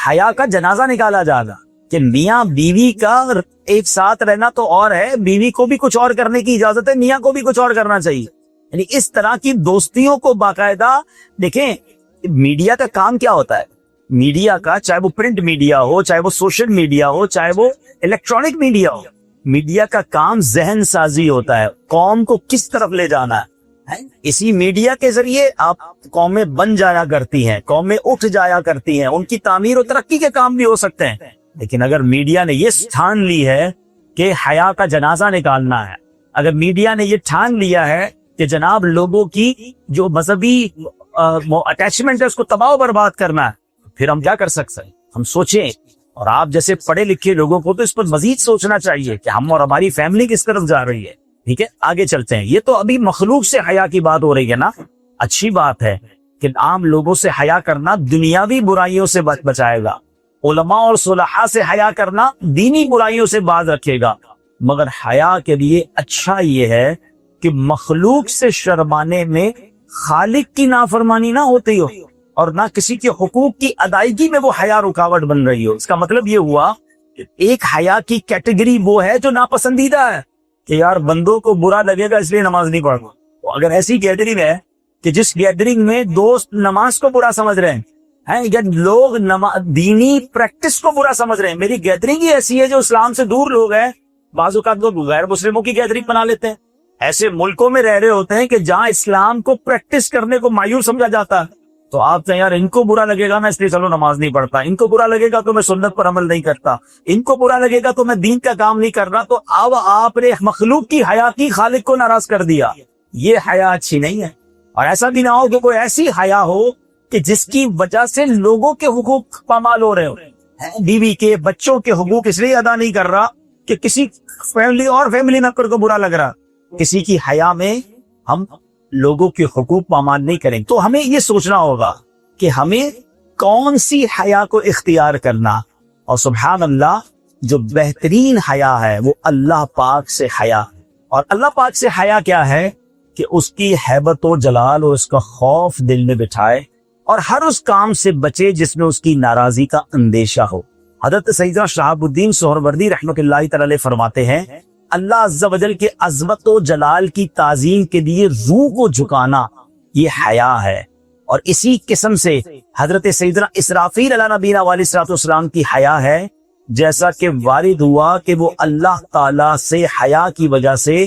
حیا کا جنازہ نکالا جا رہا کہ میاں بیوی کا ایک ساتھ رہنا تو اور ہے, بیوی کو بھی کچھ اور کرنے کی اجازت ہے, میاں کو بھی کچھ اور کرنا چاہیے. یعنی اس طرح کی دوستیوں کو باقاعدہ دیکھیں. میڈیا کا کام کیا ہوتا ہے, میڈیا کا چاہے وہ پرنٹ میڈیا ہو, چاہے وہ سوشل میڈیا ہو, چاہے وہ الیکٹرانک میڈیا ہو, میڈیا کا کام ذہن سازی ہوتا ہے, قوم کو کس طرف لے جانا ہے. اسی میڈیا کے ذریعے آپ قومیں بن جایا کرتی ہیں, قومیں اٹھ جایا کرتی ہیں, ان کی تعمیر و ترقی کے کام بھی ہو سکتے ہیں. لیکن اگر میڈیا نے یہ ٹھان لی ہے کہ حیا کا جنازہ نکالنا ہے, اگر میڈیا نے یہ ٹھان لیا ہے کہ جناب لوگوں کی جو مذہبی اٹیچمنٹ ہے اس کو تباہ و برباد کرنا ہے, پھر ہم کیا کر سکتے ہیں. ہم سوچیں, اور آپ جیسے پڑھے لکھے لوگوں کو تو اس پر مزید سوچنا چاہیے کہ ہم اور ہماری فیملی کس طرف جا رہی ہے. ٹھیک ہے, آگے چلتے ہیں. یہ تو ابھی مخلوق سے حیا کی بات ہو رہی ہے نا. اچھی بات ہے کہ عام لوگوں سے حیا کرنا دنیاوی برائیوں سے بچائے گا, علماء اور صلحاء سے حیا کرنا دینی برائیوں سے باز رکھے گا. مگر حیا کے لیے اچھا یہ ہے کہ مخلوق سے شرمانے میں خالق کی نافرمانی نہ ہوتی ہو اور نہ کسی کے حقوق کی ادائیگی میں وہ حیا رکاوٹ بن رہی ہو. اس کا مطلب یہ ہوا کہ ایک حیا کی کیٹیگری وہ ہے جو ناپسندیدہ ہے کہ یار بندوں کو برا لگے گا اس لیے نماز نہیں پڑھنا. اگر ایسی گیدرنگ ہے کہ جس گیدرنگ میں دوست نماز کو برا سمجھ رہے ہیں یا لوگ دینی پریکٹس کو برا سمجھ رہے ہیں, میری گیدرنگ ہی ایسی ہے جو اسلام سے دور لوگ ہیں, بعض اوقات لوگ غیر مسلموں کی گیدرنگ بنا لیتے ہیں, ایسے ملکوں میں رہ رہے ہوتے ہیں کہ جہاں اسلام کو پریکٹس کرنے کو مایوس سمجھا جاتا ہے, تو آپ کہیں یار ان کو برا لگے گا میں اس لیے چلو نماز نہیں پڑھتا, ان کو برا لگے گا تو میں سنت پر عمل نہیں کرتا, ان کو برا لگے گا تو میں دین کا کام نہیں کر رہا. تو اب آپ نے مخلوق کی حیا کی خالق کو ناراض کر دیا. یہ حیا اچھی نہیں ہے. اور ایسا بھی نہ ہو کہ کوئی ایسی حیا ہو کہ جس کی وجہ سے لوگوں کے حقوق پامال ہو رہے ہو, بیوی کے بچوں کے حقوق اس لیے ادا نہیں کر رہا کہ کسی فیملی ممبر کو برا لگ رہا. کسی کی حیا میں ہم لوگوں کے حقوق پامال نہیں کریں. تو ہمیں یہ سوچنا ہوگا کہ ہمیں کون سی حیا کو اختیار کرنا, اور سبحان اللہ جو بہترین حیا ہے وہ اللہ پاک سے حیا. اور اللہ پاک سے حیا کیا ہے کہ اس کی ہیبت و جلال اور اس کا خوف دل میں بٹھائے اور ہر اس کام سے بچے جس میں اس کی ناراضی کا اندیشہ ہو. حضرت سیدنا شہاب الدین سہروردی رحمۃ اللہ تعالی فرماتے ہیں اللہ عز و جل کے عظمت و جلال کی تعظیم کے لیے روح کو جھکانا یہ حیا ہے. اور اسی قسم سے حضرت سیدنا اسرافیل علیہ نبینا علیہ الصلوۃ والسلام کی حیا ہے, جیسا کہ وارد ہوا کہ وہ اللہ تعالی سے حیا کی وجہ سے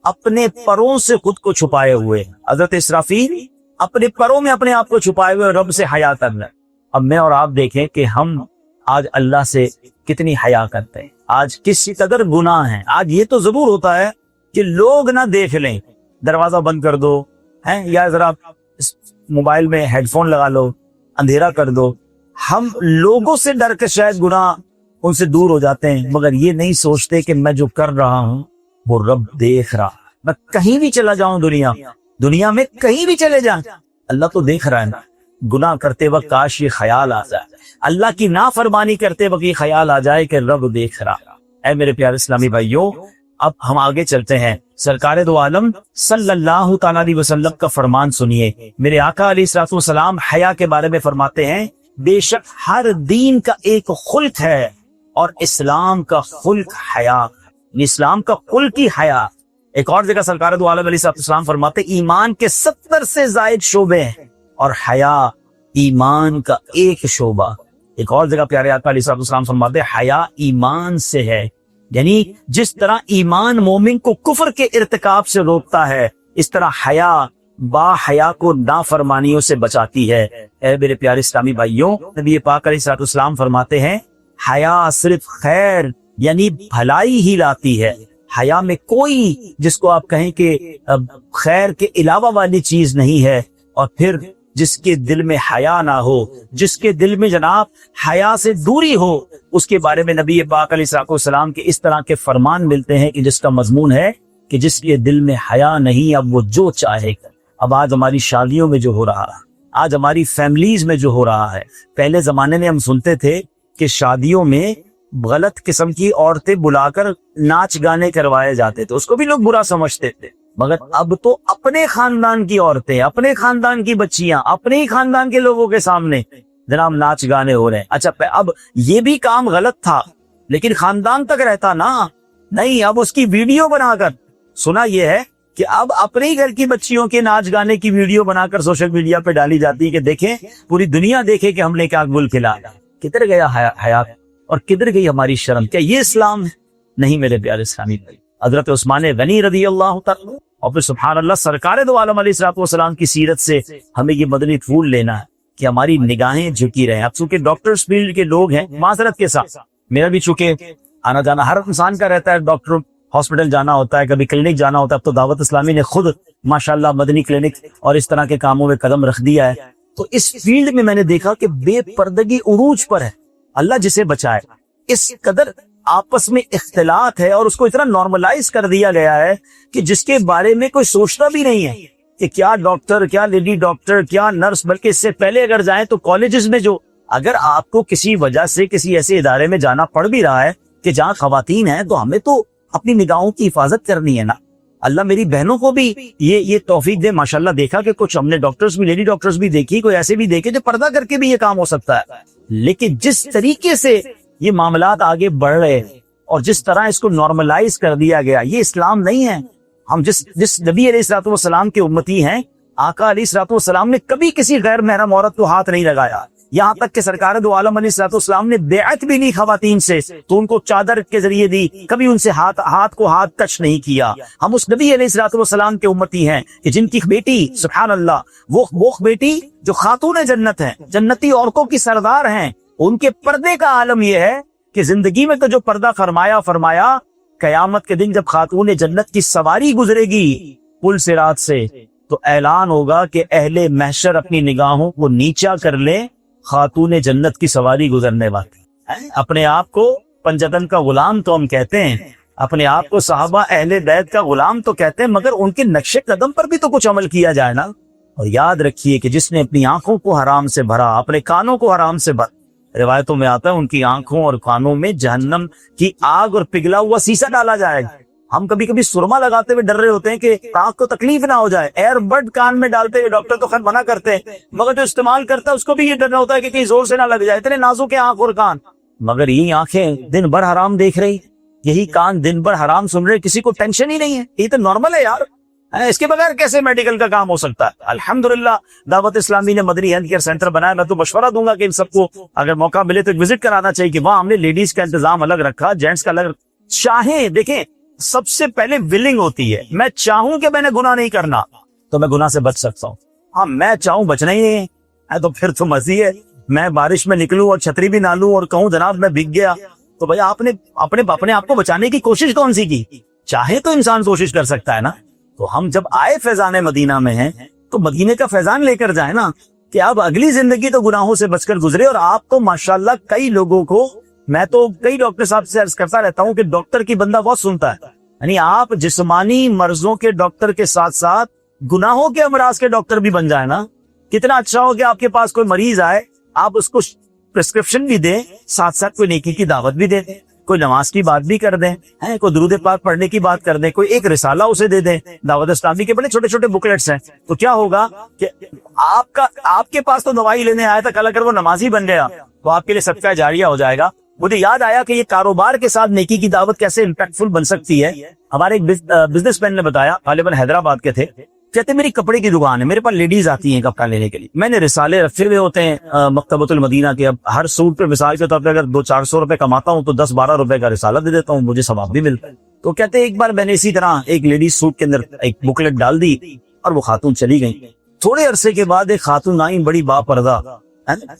اپنے پروں سے خود کو چھپائے ہوئے, حضرت اسرافیل اپنے پروں میں اپنے آپ کو چھپائے ہوئے رب سے حیا کرنا. اب میں اور آپ دیکھیں کہ ہم آج اللہ سے کتنی حیا کرتے ہیں, آج کس قدر گناہ ہیں. آج یہ تو ضرور ہوتا ہے کہ لوگ نہ دیکھ لیں, دروازہ بند کر دو یا ذرا موبائل میں ہیڈ فون لگا لو, اندھیرا کر دو. ہم لوگوں سے ڈر کے شاید گناہ ان سے دور ہو جاتے ہیں, مگر یہ نہیں سوچتے کہ میں جو کر رہا ہوں وہ رب دیکھ رہا. میں کہیں بھی چلا جاؤں دنیا میں کہیں بھی چلے جائیں, اللہ تو دیکھ رہا ہے نا. گناہ کرتے وقت کاش یہ خیال آ جائے, اللہ کی نافرمانی کرتے وقت یہ خیال آ جائے کہ رب دیکھ رہا. اے میرے پیارے اسلامی بھائیوں, اب ہم آگے چلتے ہیں. سرکار دو عالم صلی اللہ تعالی علیہ وسلم کا فرمان سنیے. میرے آقا علیہ الصلوۃ والسلام حیا کے بارے میں فرماتے ہیں بے شک ہر دین کا ایک خلق ہے اور اسلام کا خلق حیا. اسلام کا خلق ہی حیا. ایک اور جگہ سرکار دو عالم علیہ الصلوۃ والسلام فرماتے ایمان کے 70 سے زائد شعبے ہیں اور حیا ایمان کا ایک شعبہ. ایک اور جگہ پیارے آقا علیہ الصلوۃ والسلام فرماتے حیا ایمان سے ہے. یعنی جس طرح ایمان مومن کو کفر کے ارتکاب سے روکتا ہے, اس طرح حیا با حیا کو نافرمانیوں سے بچاتی ہے. اے میرے پیارے اسلامی بھائیوں, نبی پاک علیہ الصلوۃ والسلام فرماتے ہیں حیا صرف خیر یعنی بھلائی ہی لاتی ہے. حیا میں کوئی جس کو آپ کہیں کہ خیر کے علاوہ والی چیز نہیں ہے. اور پھر جس کے دل میں حیا نہ ہو، جس کے دل میں جناب حیا سے دوری ہو، اس کے بارے میں نبی پاک علیہ الصلوۃ والسلام کے اس طرح کے فرمان ملتے ہیں کہ جس کا مضمون ہے کہ جس کے دل میں حیا نہیں، اب وہ جو چاہے گا. اب آج ہماری شادیوں میں جو ہو رہا ہے، آج ہماری فیملیز میں جو ہو رہا ہے، پہلے زمانے میں ہم سنتے تھے کہ شادیوں میں غلط قسم کی عورتیں بلا کر ناچ گانے کروائے جاتے تھے، اس کو بھی لوگ برا سمجھتے تھے. مگر اب تو اپنے خاندان کی عورتیں، اپنے خاندان کی بچیاں، اپنے ہی خاندان کے لوگوں کے سامنے جناب ناچ گانے ہو رہے ہیں. اچھا اب یہ بھی کام غلط تھا لیکن خاندان تک رہتا نا، نہیں اب اس کی ویڈیو بنا کر، سنا یہ ہے کہ اب اپنے ہی گھر کی بچیوں کے ناچ گانے کی ویڈیو بنا کر سوشل میڈیا پہ ڈالی جاتی ہے کہ دیکھیں پوری دنیا دیکھے کہ ہم نے کیا گل کھلایا. کدھر گیا حیا اور کدھر گئی ہماری شرم؟ کیا یہ اسلام ہے؟ نہیں میرے پیارے اسلامی بھائی. حضرت عثمان غنی رضی اللہ تعالیٰ اور پھر سبحان اللہ سرکار دو عالم علیہ الصلوۃ والسلام کی سیرت سے ہمیں یہ مدنی پھول لینا ہے کہ ہماری نگاہیں جھکی رہیں. اب چونکہ ڈاکٹرز فیلڈ کے لوگ ہیں، معذرت کے ساتھ میرا بھی چونکہ آنا جانا ہر انسان کا رہتا ہے، ڈاکٹر ہاسپٹل جانا ہوتا ہے، کبھی کلینک جانا ہوتا ہے. اب تو دعوت اسلامی نے خود ماشاءاللہ مدنی کلینک اور اس طرح کے کاموں میں قدم رکھ دیا ہے. تو اس فیلڈ میں نے دیکھا کہ بے پردگی عروج پر ہے. اللہ جسے بچائے. اس قدر آپس میں اختلاط ہے اور اس کو اتنا نارملائز کر دیا گیا ہے کہ جس کے بارے میں کوئی سوچتا بھی نہیں ہے کہ کیا ڈاکٹر، کیا لیڈی ڈاکٹر، کیا نرس. بلکہ اس سے پہلے اگر جائیں تو کالجز میں جو اگر آپ کو کسی وجہ سے کسی ایسے ادارے میں جانا پڑ بھی رہا ہے کہ جہاں خواتین ہیں تو ہمیں تو اپنی نگاہوں کی حفاظت کرنی ہے نا. اللہ میری بہنوں کو بھی یہ توفیق دے. ماشاءاللہ دیکھا کہ کچھ ہم نے ڈاکٹرز بھی، لیڈی ڈاکٹرز بھی دیکھی، کوئی ایسے بھی دیکھے جو پردہ کر کے بھی یہ کام ہو سکتا ہے. لیکن جس طریقے سے یہ معاملات آگے بڑھ رہے ہیں اور جس طرح اس کو نارملائز کر دیا گیا، یہ اسلام نہیں ہے. ہم جس نبی علیہ الصلوۃ والسلام کے امتی ہیں، آقا علیہ الصلوۃ والسلام نے کبھی کسی غیر محرم عورت کو ہاتھ نہیں لگایا. یہاں تک کہ سرکار دو عالم علیہ الصلوۃ والسلام نے بیعت بھی نہیں خواتین سے تو ان کو چادر کے ذریعے دی، کبھی ان سے ہاتھ کو ٹچ نہیں کیا. ہم اس نبی علیہ الصلوۃ والسلام کے امتی ہیں کہ جن کی بیٹی سبحان اللہ وہ بیٹی جو خاتون جنت ہیں، جنتی عورتوں کی سردار ہیں، ان کے پردے کا عالم یہ ہے کہ زندگی میں تو جو پردہ فرمایا قیامت کے دن جب خاتون جنت کی سواری گزرے گی پل صراط سے تو اعلان ہوگا کہ اہل محشر اپنی نگاہوں کو نیچا کر لیں، خاتون جنت کی سواری گزرنے والی. اپنے آپ کو پنجتن کا غلام تو ہم کہتے ہیں، اپنے آپ کو صحابہ اہل بیت کا غلام تو کہتے ہیں، مگر ان کے نقش قدم پر بھی تو کچھ عمل کیا جائے نا. اور یاد رکھیے کہ جس نے اپنی آنکھوں کو حرام سے بھرا، اپنے کانوں کو حرام سے بھرا، روایتوں میں آتا ہے ان کی آنکھوں اور کانوں میں جہنم کی آگ اور پگھلا ہوا سیسا ڈالا جائے گا. ہم کبھی کبھی سرما لگاتے ہوئے ڈر رہے ہوتے ہیں کہ آنکھ کو تکلیف نہ ہو جائے، ایئر بڈ کان میں ڈالتے ہوئے ڈاکٹر تو خیر منع کرتے ہیں، مگر جو استعمال کرتا ہے اس کو بھی یہ ڈرنا ہوتا ہے کہ کہیں زور سے نہ لگ جائے. اتنے نازک آنکھ اور کان، مگر یہی آنکھیں دن بھر حرام دیکھ رہی، یہی کان دن بھر حرام سن رہے، کسی کو ٹینشن ہی نہیں ہے. یہ تو نارمل ہے یار، اس کے بغیر کیسے میڈیکل کا کام ہو سکتا ہے؟ الحمدللہ دعوت اسلامی نے مدنی ہیلتھ کیئر سینٹر بنایا. میں تو مشورہ دوں گا کہ ان سب کو اگر موقع ملے تو وزٹ کرانا چاہیے کہ وہاں ہم نے لیڈیز کا انتظام الگ رکھا، جینٹس کا الگ. چاہیں دیکھیں سب سے پہلے ولنگ ہوتی ہے. میں چاہوں کہ میں نے گناہ نہیں کرنا تو میں گناہ سے بچ سکتا ہوں. ہاں میں چاہوں بچنا ہی نہیں ہے تو پھر تو مزید ہے. میں بارش میں نکلوں اور چھتری بھی نہ لوں اور کہوں جناب میں بھیگ گیا تو بھائی آپ نے اپنے آپ کو بچانے کی کوشش کون سی کی؟ چاہے تو انسان کوشش کر سکتا ہے نا. تو ہم جب آئے فیضان مدینہ میں ہیں تو مدینے کا فیضان لے کر جائیں نا کہ اب اگلی زندگی تو گناہوں سے بچ کر گزرے. اور آپ تو ماشاءاللہ کئی لوگوں کو، میں تو کئی ڈاکٹر صاحب سے عرض کرتا رہتا ہوں کہ ڈاکٹر کی بندہ بہت سنتا ہے، یعنی آپ جسمانی مرضوں کے ڈاکٹر کے ساتھ ساتھ گناہوں کے امراض کے ڈاکٹر بھی بن جائے نا. کتنا اچھا ہو کہ آپ کے پاس کوئی مریض آئے، آپ اس کو پرسکرپشن بھی دیں، ساتھ ساتھ کوئی نیکی کی دعوت بھی دے دیں، کوئی نماز کی بات بھی کر دیں، کوئی درود پاک پڑھنے کی بات کر دیں، کوئی ایک رسالہ اسے دے دیں. دعوت اسلامی کے بڑے چھوٹے چھوٹے بکلیٹس ہیں. تو کیا ہوگا کہ آپ کے پاس تو دوائی لینے آیا تھا، کل اگر وہ نمازی بن گیا تو آپ کے لیے صدقہ جاریہ ہو جائے گا. مجھے یاد آیا کہ یہ کاروبار کے ساتھ نیکی کی دعوت کیسے امپیکٹ فل بن سکتی ہے. ہمارے ایک بزنس مین نے بتایا، غالباً حیدرآباد کے تھے، کہتے میری کپڑے کی دکان ہے، میرے پاس لیڈیز آتی ہیں کپڑا لینے کے لیے، میں نے رسالے رکھے ہوئے ہوتے ہیں مکتبۃ المدینہ کے. اب ہر سوٹ پہ مثال کے طور پہ اگر 200-400 روپے کماتا ہوں تو 10-12 روپے کا رسالہ دے دیتا ہوں، مجھے ثواب بھی ملتا ہے. تو کہتے ایک بار میں نے اسی طرح ایک لیڈیز سوٹ کے اندر ایک بکلیٹ ڈال دی اور وہ خاتون چلی گئی. تھوڑے عرصے کے بعد ایک خاتون آئی، بڑی با پردہ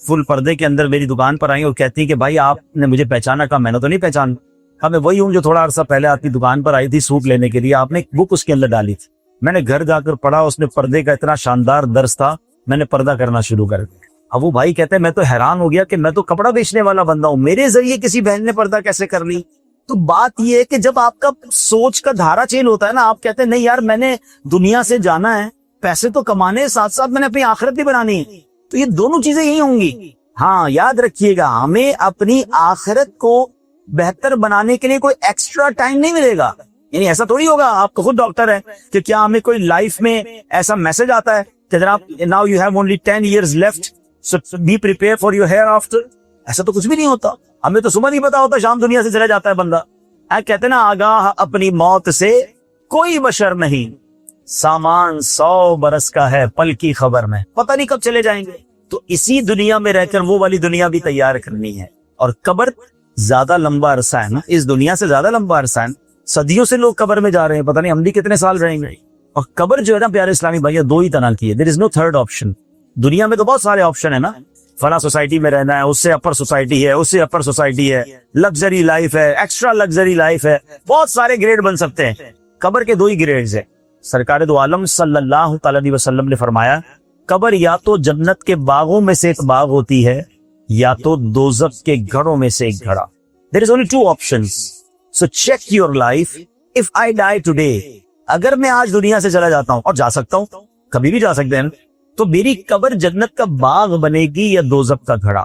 فل پردے کے اندر میری دکان پر آئی اور کہتی کہ بھائی آپ نے مجھے پہچانا؟ کہا میں نے تو نہیں پہچانا. میں وہی ہوں جو تھوڑا عرصہ پہلے آپ کی دکان پر آئی تھی سوٹ لینے کے لیے، آپ نے ایک بک اس کے اندر ڈالی تھی، میں نے گھر جا کر پڑھا، اس میں پردے کا اتنا شاندار درس تھا، میں نے پردہ کرنا شروع کر دیا۔ اب وہ بھائی کہتے ہیں میں تو حیران ہو گیا کہ میں تو کپڑا بیچنے والا بندہ ہوں، میرے ذریعے کسی بہن نے پردہ کیسے کر لی؟ تو بات یہ ہے کہ جب آپ کا سوچ کا دھارا چینج ہوتا ہے نا، آپ کہتے ہیں نہیں یار میں نے دنیا سے جانا ہے، پیسے تو کمانے ساتھ ساتھ میں نے اپنی آخرت بھی بنانی ہے، تو یہ دونوں چیزیں یہی ہوں گی۔ ہاں یاد رکھیے گا، ہمیں اپنی آخرت کو بہتر بنانے کے لیے کوئی ایکسٹرا ٹائم نہیں ملے گا، یعنی ایسا تھوڑی ہوگا، آپ کو خود ڈاکٹر ہے کہ کیا ہمیں کوئی لائف میں ایسا میسج آتا ہے کہ جناب now you have only 10 years left so be prepared for your hereafter؟ ایسا تو کچھ بھی نہیں ہوتا، ہمیں تو صبح نہیں پتا ہوتا شام دنیا سے چلا جاتا ہے بندہ۔ کہتے ہیں نا آگاہ اپنی موت سے کوئی بشر نہیں، سامان 100 برس کا ہے پل کی خبر میں، پتہ نہیں کب چلے جائیں گے۔ تو اسی دنیا میں رہ کر وہ والی دنیا بھی تیار کرنی ہے، اور قبر زیادہ لمبا عرصہ ہے نا، اس دنیا سے زیادہ لمبا عرصہ ہے، صدیوں سے لوگ قبر میں جا رہے ہیں، پتہ نہیں ہم بھی کتنے سال رہیں گے۔ اور قبر جو ہے نا پیارے اسلامی بھائی، دو ہی طرح کی ہے، there is no third option۔ دنیا میں تو بہت سارے آپشن ہے نا، فلاں سوسائٹی میں رہنا ہے، اس سے اپر سوسائٹی ہے، اس سے اپر سوسائٹی ہے، لگژری لائف ہے، ایکسٹرا لگژری لائف ہے، بہت سارے گریڈ بن سکتے ہیں۔ قبر کے دو ہی گریڈز ہیں۔ سرکار دو عالم صلی اللہ تعالی علیہ وسلم نے فرمایا قبر یا تو جنت کے باغوں میں سے ایک باغ ہوتی ہے یا تو دوزخ کے گھروں میں سے ایک گھڑا۔ There is only two options. So check your life. If I die today، اگر میں آج دنیا سے چلا جاتا ہوں، اور جا سکتا ہوں، کبھی بھی جا سکتے ہیں، تو میری قبر جنت کا باغ بنے گی یا دوزخ کا گھڑا؟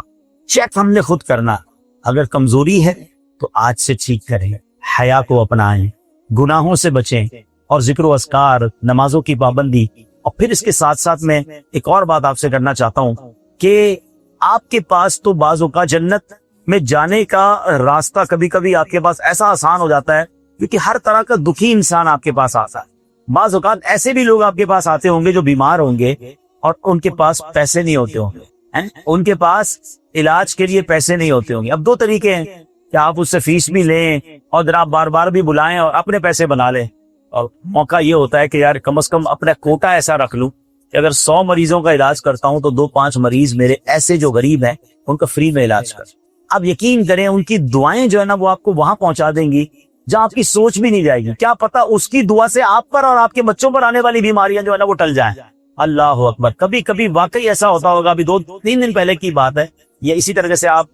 چیک ہم نے خود کرنا۔ اگر کمزوری ہے تو آج سے ٹھیک کریں، حیا کو اپنائیں، گناہوں سے بچیں، اور ذکر و اذکار، نمازوں کی پابندی۔ اور پھر اس کے ساتھ ساتھ میں ایک اور بات آپ سے کرنا چاہتا ہوں کہ آپ کے پاس تو بعض اوقات جنت میں جانے کا راستہ کبھی کبھی آپ کے پاس ایسا آسان ہو جاتا ہے کیونکہ ہر طرح کا دکھی انسان آپ کے پاس آتا ہے۔ بعض اوقات ایسے بھی لوگ آپ کے پاس آتے ہوں گے جو بیمار ہوں گے اور ان کے پاس پیسے نہیں ہوتے ہوں گے، ان کے پاس علاج کے لیے پیسے نہیں ہوتے ہوں گے۔ اب دو طریقے ہیں کہ آپ اس سے فیس بھی لیں اور جناب بار بار بھی بلائیں اور اپنے پیسے بنا لیں، اور موقع یہ ہوتا ہے کہ یار کم از کم اپنا کوٹا ایسا رکھ لوں کہ اگر 100 مریضوں کا علاج کرتا ہوں تو 2-5 مریض میرے ایسے جو غریب ہیں ان کا فری میں علاج کر۔ اب یقین کریں ان کی دعائیں جو ہے نا وہ آپ کو وہاں پہنچا دیں گی جہاں آپ کی سوچ بھی نہیں جائے گی، کیا پتا اس کی دعا سے آپ پر اور آپ کے بچوں پر آنے والی بیماریاں جو ہے نا وہ ٹل جائیں۔ اللہ اکبر۔ کبھی کبھی واقعی ایسا ہوتا ہوگا، ابھی 2-3 دن پہلے کی بات ہے، یا اسی طرح سے آپ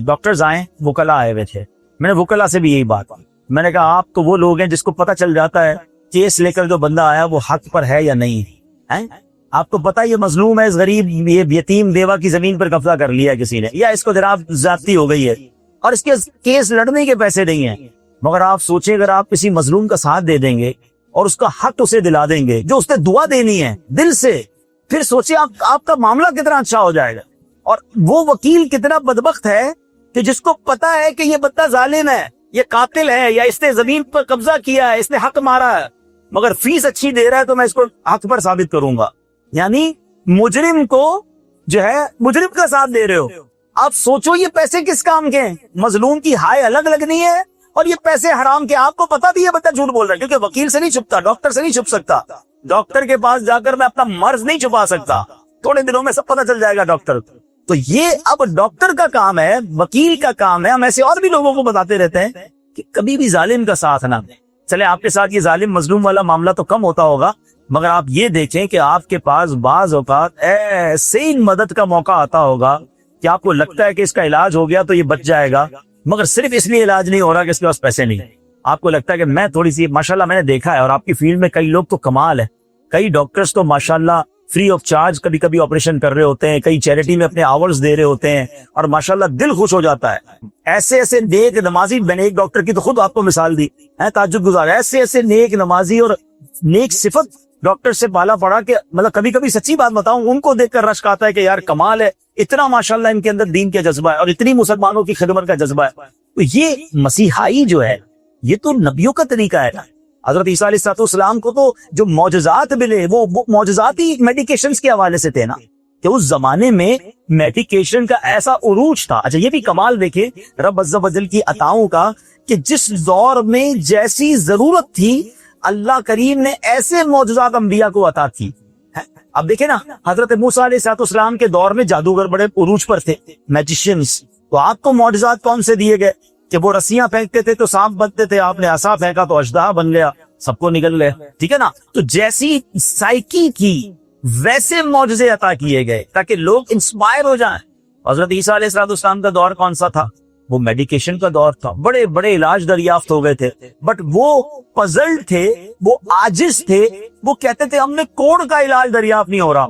ڈاکٹرز آئے، وکلا آئے ہوئے تھے، میں نے وکلا سے بھی یہی بات کی، میں نے کہا آپ تو وہ لوگ ہیں جس کو پتہ چل جاتا ہے کیس لے کر جو بندہ آیا وہ حق پر ہے یا نہیں ہے۔ آپ کو پتا یہ مظلوم ہے، اس غریب یہ یتیم بیوہ کی زمین پر قبضہ کر لیا کسی نے، یا اس کو جناب زیادتی ہو گئی ہے اور اس کے کیس لڑنے کے پیسے نہیں ہیں، مگر آپ سوچیں اگر آپ کسی مظلوم کا ساتھ دے دیں گے اور اس کا حق اسے دلا دیں گے جو اس نے دعا دینی ہے دل سے، پھر سوچیں آپ کا معاملہ کتنا اچھا ہو جائے گا۔ اور وہ وکیل کتنا بدبخت ہے کہ جس کو پتا ہے کہ یہ بندہ ظالم ہے، یہ قاتل ہے، یا اس نے زمین پر قبضہ کیا ہے، اس نے حق مارا ہے، مگر فیس اچھی دے رہا ہے تو میں اس کو حق پر ثابت کروں گا۔ یعنی مجرم کو جو ہے مجرم کا ساتھ دے رہے ہو۔ آپ سوچو یہ پیسے کس کام کے ہیں؟ مظلوم کی ہائے الگ لگنی ہے اور یہ پیسے حرام کے۔ آپ کو پتا بھی ہے بندہ جھوٹ بول رہا ہے، کیونکہ وکیل سے نہیں چھپتا، ڈاکٹر سے نہیں چھپ سکتا، ڈاکٹر کے پاس جا کر میں اپنا مرض نہیں چھپا سکتا، تھوڑے دنوں میں سب پتا چل جائے گا ڈاکٹر کو۔ تو یہ اب ڈاکٹر کا کام ہے، وکیل کا کام ہے۔ ہم ایسے اور بھی لوگوں کو بتاتے رہتے ہیں کہ کبھی بھی ظالم کا ساتھ نہ دیں۔ چلے آپ کے ساتھ یہ ظالم مظلوم والا معاملہ تو کم ہوتا ہوگا، مگر آپ یہ دیکھیں کہ آپ کے پاس بعض اوقات ایسے مدد کا موقع آتا ہوگا کہ آپ کو لگتا ہے کہ اس کا علاج ہو گیا تو یہ بچ جائے گا، مگر صرف اس لیے علاج نہیں ہو رہا کہ اس کے پاس پیسے نہیں۔ آپ کو لگتا ہے کہ میں تھوڑی سی، ماشاءاللہ میں نے دیکھا ہے، اور آپ کی فیلڈ میں کئی لوگ تو کمال ہے، کئی ڈاکٹرز تو ماشاءاللہ فری آف چارج کبھی کبھی آپریشن کر رہے ہوتے ہیں، کئی چیریٹی میں اپنے آورز دے رہے ہوتے ہیں، اور ماشاءاللہ دل خوش ہو جاتا ہے۔ ایسے ایسے نیک نمازی، میں نے ایک ڈاکٹر کی تو خود آپ کو مثال دی ہے، تعجب گزار، ایسے ایسے نیک نمازی اور نیک صفت ڈاکٹر سے پالا پڑا کہ مطلب کبھی کبھی سچی بات بتاؤں ان کو دیکھ کر رشک آتا ہے کہ یار کمال ہے، اتنا ماشاءاللہ ان کے اندر دین کا جذبہ ہے اور اتنی مسلمانوں کی خدمت کا جذبہ ہے۔ تو یہ مسیحائی جو ہے یہ تو نبیوں کا طریقہ ہے نا۔ حضرت عیسیٰ علیہ السلام کو تو جو معجزات ملے وہ معجزاتی میڈیکیشنز کے حوالے سے تھے نا، کہ اس زمانے میں میڈیکیشن کا ایسا عروج تھا۔ اچھا یہ بھی کمال دیکھیں رب عز و جل کی عطاؤں کا کہ جس دور میں جیسی ضرورت تھی اللہ کریم نے ایسے معجزات انبیاء کو عطا کی۔ اب دیکھیں نا حضرت موسیٰ علیہ السلام کے دور میں جادوگر بڑے عروج پر تھے، میجیشنز، تو آپ کو معجزات کون سے دیے گئے کہ وہ رسیاں پھینکتے تھے تو سانپ بنتے تھے, آپ نے عصا پھینکا تو اژدہا بن گیا, سب کو نگل گئے, ٹھیک ہے نا. تو جیسی سائیکی کی ویسے معجزے عطا کیے گئے تاکہ لوگ انسپائر ہو جائیں. حضرت عیسیٰ علیہ السلام کا دور کون سا تھا؟ وہ میڈیکیشن کا دور تھا, بڑے بڑے علاج دریافت ہو گئے تھے, بٹ وہ پزلڈ تھے, وہ عاجز تھے, وہ کہتے تھے ہم نے کوڑ کا علاج دریافت نہیں ہو رہا.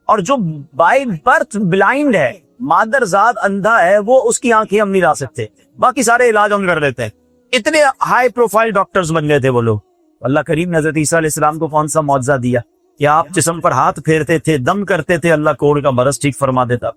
اور جو بائی برتھ بلائنڈ ہے, مادر ذات اندھا ہے, وہ اس کی آنکھیں ہم نہیں لا سکتے, باقی سارے علاج ہم کر لیتے ہیں. اتنے ہائی پروفائل ڈاکٹرز بن گئے تھے وہ لوگ. اللہ کریم نے حضرت عیسیٰ علیہ السلام کو کون سا معجزہ دیا کہ آپ جسم پر ہاتھ پھیرتے تھے, دم کرتے تھے, اللہ کوڑ کا مرض ٹھیک فرما دیتا.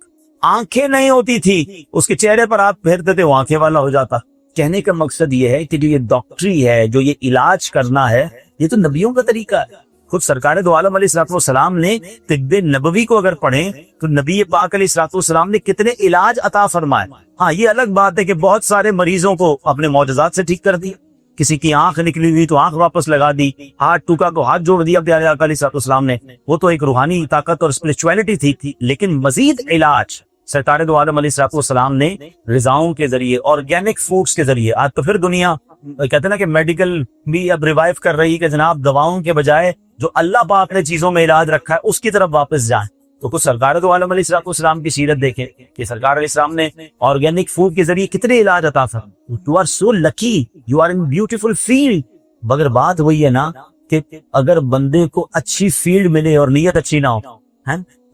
آنکھیں نہیں ہوتی تھی, اس کے چہرے پر ہاتھ پھیرتے تھے, وہ آنکھیں والا ہو جاتا. کہنے کا مقصد یہ ہے کہ جو یہ ڈاکٹری ہے, جو یہ علاج کرنا ہے, یہ تو نبیوں کا طریقہ ہے. خود سرکار دو عالم علیہ السلام نے طب نبوی کو اگر پڑھیں تو نبی پاک علیہ السلام نے کتنے علاج عطا فرمائے. ہاں یہ الگ بات ہے کہ بہت سارے مریضوں کو اپنے معجزات سے ٹھیک کر دیا. کسی کی آنکھ نکلی ہوئی تو آنکھ واپس لگا دی, ہاتھ ٹوکا کو ہاتھ جوڑ دیا پیارے آقا علیہ السلام نے. وہ تو ایک روحانی طاقت اور اسپرچویلٹی تھی. لیکن مزید علاج سرکار دو عالم علیہ السلام نے غذاؤں کے ذریعے, آرگینک فوڈز کے ذریعے. آج تو پھر دنیا کہتے ہیں نا کہ میڈیکل بھی اب ریوائیو کر رہی کہ جناب دواؤں کے بجائے جو اللہ پاک نے چیزوں میں علاج رکھا ہے اس کی طرف واپس جائیں. تو کچھ سرکار دو عالم علیہ السلام کی سیرت دیکھیں کہ سرکار علیہ السلام نے آرگینک فوڈ کے ذریعے کتنے علاج عطا فرمائے. You are so lucky, you are in beautiful field. مگر بات وہی ہے نا کہ اگر بندے کو اچھی فیلڈ ملے اور نیت اچھی نہ ہو,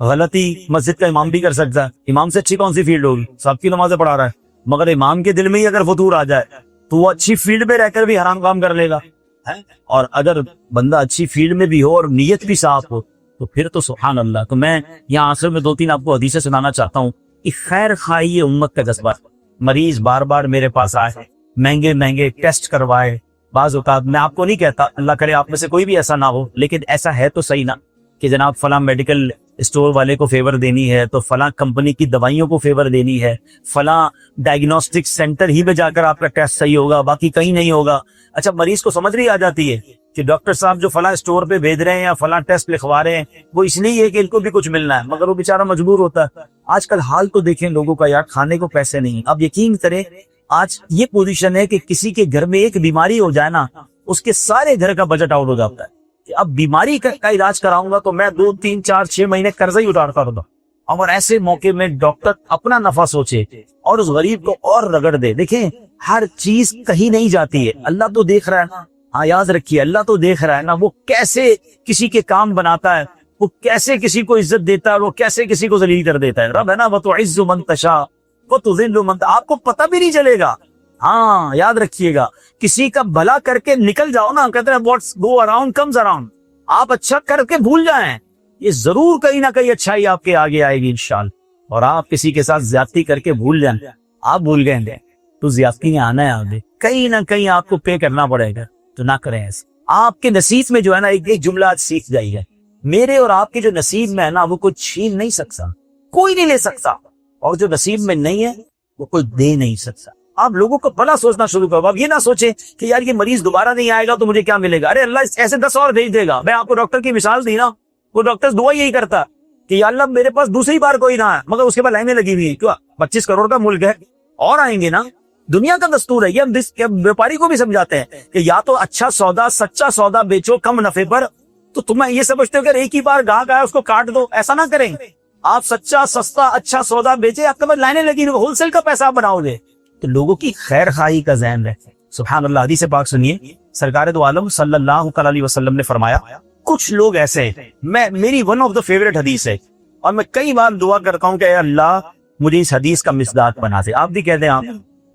غلطی مسجد کا امام بھی کر سکتا ہے. امام سے اچھی کون سی فیلڈ ہوگی؟ سب کی نمازیں پڑھا رہا ہے, مگر امام کے دل میں ہی اگر فطور آ جائے تو وہ اچھی فیلڈ میں رہ کر بھی حرام کام کر لے گا. اور اگر بندہ اچھی فیلڈ میں بھی ہو اور نیت بھی صاف ہو تو پھر تو سبحان اللہ. تو میں یہاں آخر میں 2-3 آپ کو حدیثیں سنانا چاہتا ہوں. خیر خواہی امت کا جذبہ. مریض بار بار میرے پاس آئے, مہنگے مہنگے ٹیسٹ کروائے. بعض اوقات میں آپ کو نہیں کہتا, اللہ کرے آپ میں سے کوئی بھی ایسا نہ ہو, لیکن ایسا ہے تو صحیح نا کہ جناب فلاں میڈیکل اسٹور والے کو فیور دینی ہے تو فلاں کمپنی کی دوائیوں کو فیور دینی ہے, فلاں ڈائگنوسٹک سینٹر ہی میں جا کر آپ کا ٹیسٹ صحیح ہوگا, باقی کہیں نہیں ہوگا. اچھا مریض کو سمجھ نہیں آ جاتی ہے کہ ڈاکٹر صاحب جو فلاں اسٹور پہ بھیج رہے ہیں یا فلاں ٹیسٹ لکھوا رہے ہیں وہ اس لیے ہے کہ ان کو بھی کچھ ملنا ہے, مگر وہ بیچارہ مجبور ہوتا ہے. آج کل حال تو دیکھیں لوگوں کا یار, کھانے کو پیسے نہیں. اب یقین کریں آج یہ پوزیشن ہے کہ کسی کے گھر میں ایک بیماری ہو جائے نا, اس کے سارے گھر کا بجٹ آؤٹ ہو جاتا ہے. اب بیماری کا علاج کراؤں گا تو میں 2-3-4-6 مہینے قرضہ ہی اتارتا رہتا. اور ایسے موقع میں ڈاکٹر اپنا نفع سوچے اور اس غریب کو اور رگڑ دے. دیکھیں ہر چیز کہیں نہیں جاتی ہے, اللہ تو دیکھ رہا ہے نا. ہاں یاد رکھیے, اللہ تو دیکھ رہا ہے نا, وہ کیسے کسی کے کام بناتا ہے, وہ کیسے کسی کو عزت دیتا ہے, وہ کیسے کسی کو ذلیل کر دیتا ہے. رب ہے نا, وَتُعِزُّ مَن تَشَاءُ وَتُذِلُّ مَن تَشَاءُ. آپ کو پتہ بھی نہیں چلے گا. ہاں یاد رکھیے گا, کسی کا بھلا کر کے نکل جاؤ نا, کہتے ہیں what's go around comes around. آپ اچھا کر کے بھول جائیں, یہ ضرور کہیں نہ کہیں اچھائی آپ کے آگے آئے گی انشاءاللہ. اور آپ کسی کے ساتھ زیادتی کر کے بھول جائیں, آپ بھول گئے تو زیادتی میں آنا ہے, آگے کہیں نہ کہیں آپ کو پے کرنا پڑے گا. تو نہ کریں ایسے. آپ کے نصیب میں جو ہے نا ایک جملہ آج سیکھ جائیے, میرے اور آپ کے جو نصیب میں ہے نا وہ کوئی چھین نہیں سکتا, کوئی نہیں لے سکتا, اور جو نصیب میں نہیں ہے وہ کوئی دے نہیں سکتا. آپ لوگوں کو بڑا سوچنا شروع کرو. اب یہ نہ سوچیں کہ یار یہ مریض دوبارہ نہیں آئے گا تو مجھے کیا ملے گا. ارے اللہ ایسے 10 اور بھیج دے گا. میں آپ کو ڈاکٹر کی مثال دی نا, وہ ڈاکٹر دعا یہی کرتا کہ یا اللہ میرے پاس دوسری بار کوئی نہ آئے, مگر اس کے بعد لائنیں لگی ہوئی ہیں. کیوں؟ 25 کروڑ کا ملک ہے, اور آئیں گے نا. دنیا کا دستور ہے یہ. ہم ویپاری کو بھی سمجھاتے ہیں کہ یا تو اچھا سودا, سچا سودا بیچو کم نفے پر. تو تم یہ سمجھتے ہو کہ ایک ہی بار گاہک آیا اس کو کاٹ دو, ایسا نہ کریں. آپ سچا سستا اچھا سودا بیچے, آپ کے بعد لائنیں لگی, ہول سیل کا پیسہ آپ بناؤ گے. تو لوگوں کی خیر خواہی کا ذہن رہے. سبحان اللہ. حدیث پاک سنیے, سرکار دو عالم صلی اللہ علیہ وسلم نے فرمایا, کچھ لوگ ایسے ہیں, میری ون آف دا فیوریٹ حدیث ہے, اور میں کئی بار دعا کرتا ہوں کہ اے اللہ مجھے اس حدیث کا مصداق بنا دے. آپ بھی کہتے ہیں آپ,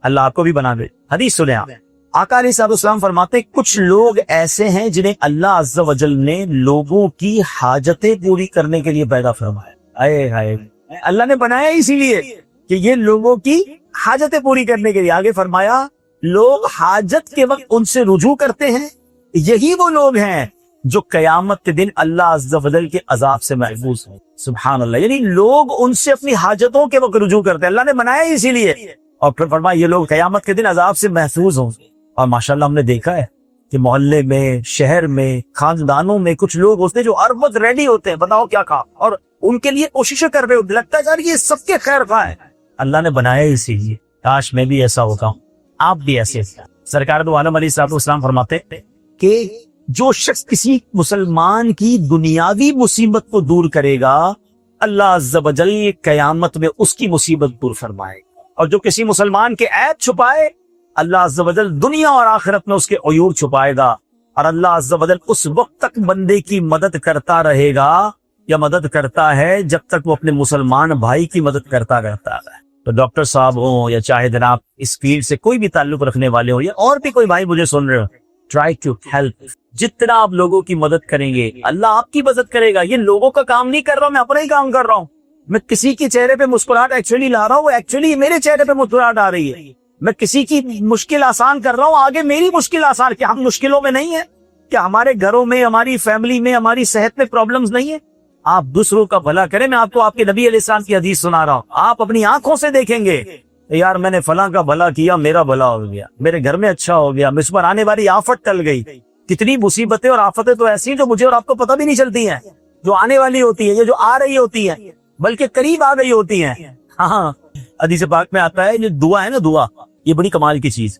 اللہ آپ کو بھی بنا دے. حدیث سنیں آپ. آقا علیہ السلام فرماتے کچھ لوگ ایسے ہیں جنہیں اللہ عز و جل نے لوگوں کی حاجتیں پوری کرنے کے لیے پیدا فرمایا. اے ہائے, اللہ نے بنایا اسی لیے کہ یہ لوگوں کی حاجتیں پوری کرنے کے لیے. آگے فرمایا لوگ حاجت کے وقت ان سے رجوع کرتے ہیں, یہی وہ لوگ ہیں جو قیامت کے دن اللہ عز و جل کے عذاب سے محفوظ ہیں. سبحان اللہ. یعنی لوگ ان سے اپنی حاجتوں کے وقت رجوع کرتے ہیں, اللہ نے بنایا اسی لیے. اور پھر فرمایا یہ لوگ قیامت کے دن عذاب سے محفوظ ہوں. اور ماشاءاللہ ہم نے دیکھا ہے کہ محلے میں, شہر میں, خاندانوں میں کچھ لوگ ہوتے ہیں جو ہر وقت ریڈی ہوتے ہیں, بتاؤ کیا کھا, اور ان کے لیے کوششیں کر رہے ہوتے. لگتا ہے یار یہ سب کے خیر خواہ ہے, اللہ نے بنایا اسی لیے. کاش میں بھی ایسا ہوتا ہوں. آپ بھی ایسے. سرکار دو عالم علیہ الصلوۃ والسلام فرماتے کہ جو شخص کسی مسلمان کی دنیاوی مصیبت کو دور کرے گا اللہ عز و جل قیامت میں اس کی مصیبت دور فرمائے گا، اور جو کسی مسلمان کے عیب چھپائے اللہ عز و جل دنیا اور آخرت میں اس کے عیوب چھپائے گا، اور اللہ عز و جل اس وقت تک بندے کی مدد کرتا رہے گا یا مدد کرتا ہے جب تک وہ اپنے مسلمان بھائی کی مدد کرتا رہتا ہے. تو ڈاکٹر صاحب ہوں یا چاہے جناب اس فیلڈ سے کوئی بھی تعلق رکھنے والے ہوں یا اور بھی کوئی بھائی مجھے سن رہے ہو، ٹرائی ٹو ہیلپ. جتنا آپ لوگوں کی مدد کریں گے اللہ آپ کی مدد کرے گا. یہ لوگوں کا کام نہیں کر رہا ہوں، میں اپنا ہی کام کر رہا ہوں. میں کسی کے چہرے پہ مسکراہٹ ایکچولی لا رہا ہوں، ایکچولی میرے چہرے پہ مسکراہٹ آ رہی ہے. میں کسی کی مشکل آسان کر رہا ہوں، آگے میری مشکل آسان. کیا ہم مشکلوں میں نہیں ہیں؟ کیا ہمارے گھروں میں، ہماری فیملی میں، ہماری صحت میں پرابلمز نہیں ہیں؟ آپ دوسروں کا بھلا کریں. میں آپ کو آپ کے نبی علیہ السلام کی حدیث سنا رہا ہوں. آپ اپنی آنکھوں سے دیکھیں گے یار میں نے فلاں کا بھلا کیا، میرا بھلا ہو گیا، میرے گھر میں اچھا ہو گیا، مجھ پر آنے والی آفت ٹل گئی. کتنی مصیبتیں اور آفتیں تو ایسی ہیں جو مجھے اور آپ کو پتہ بھی نہیں چلتی ہیں، جو آنے والی ہوتی ہے، یہ جو آ رہی ہوتی ہیں، بلکہ قریب آ گئی ہوتی ہیں. ہاں حدیث پاک میں آتا ہے یہ دعا ہے نا، دعا یہ بڑی کمال کی چیز.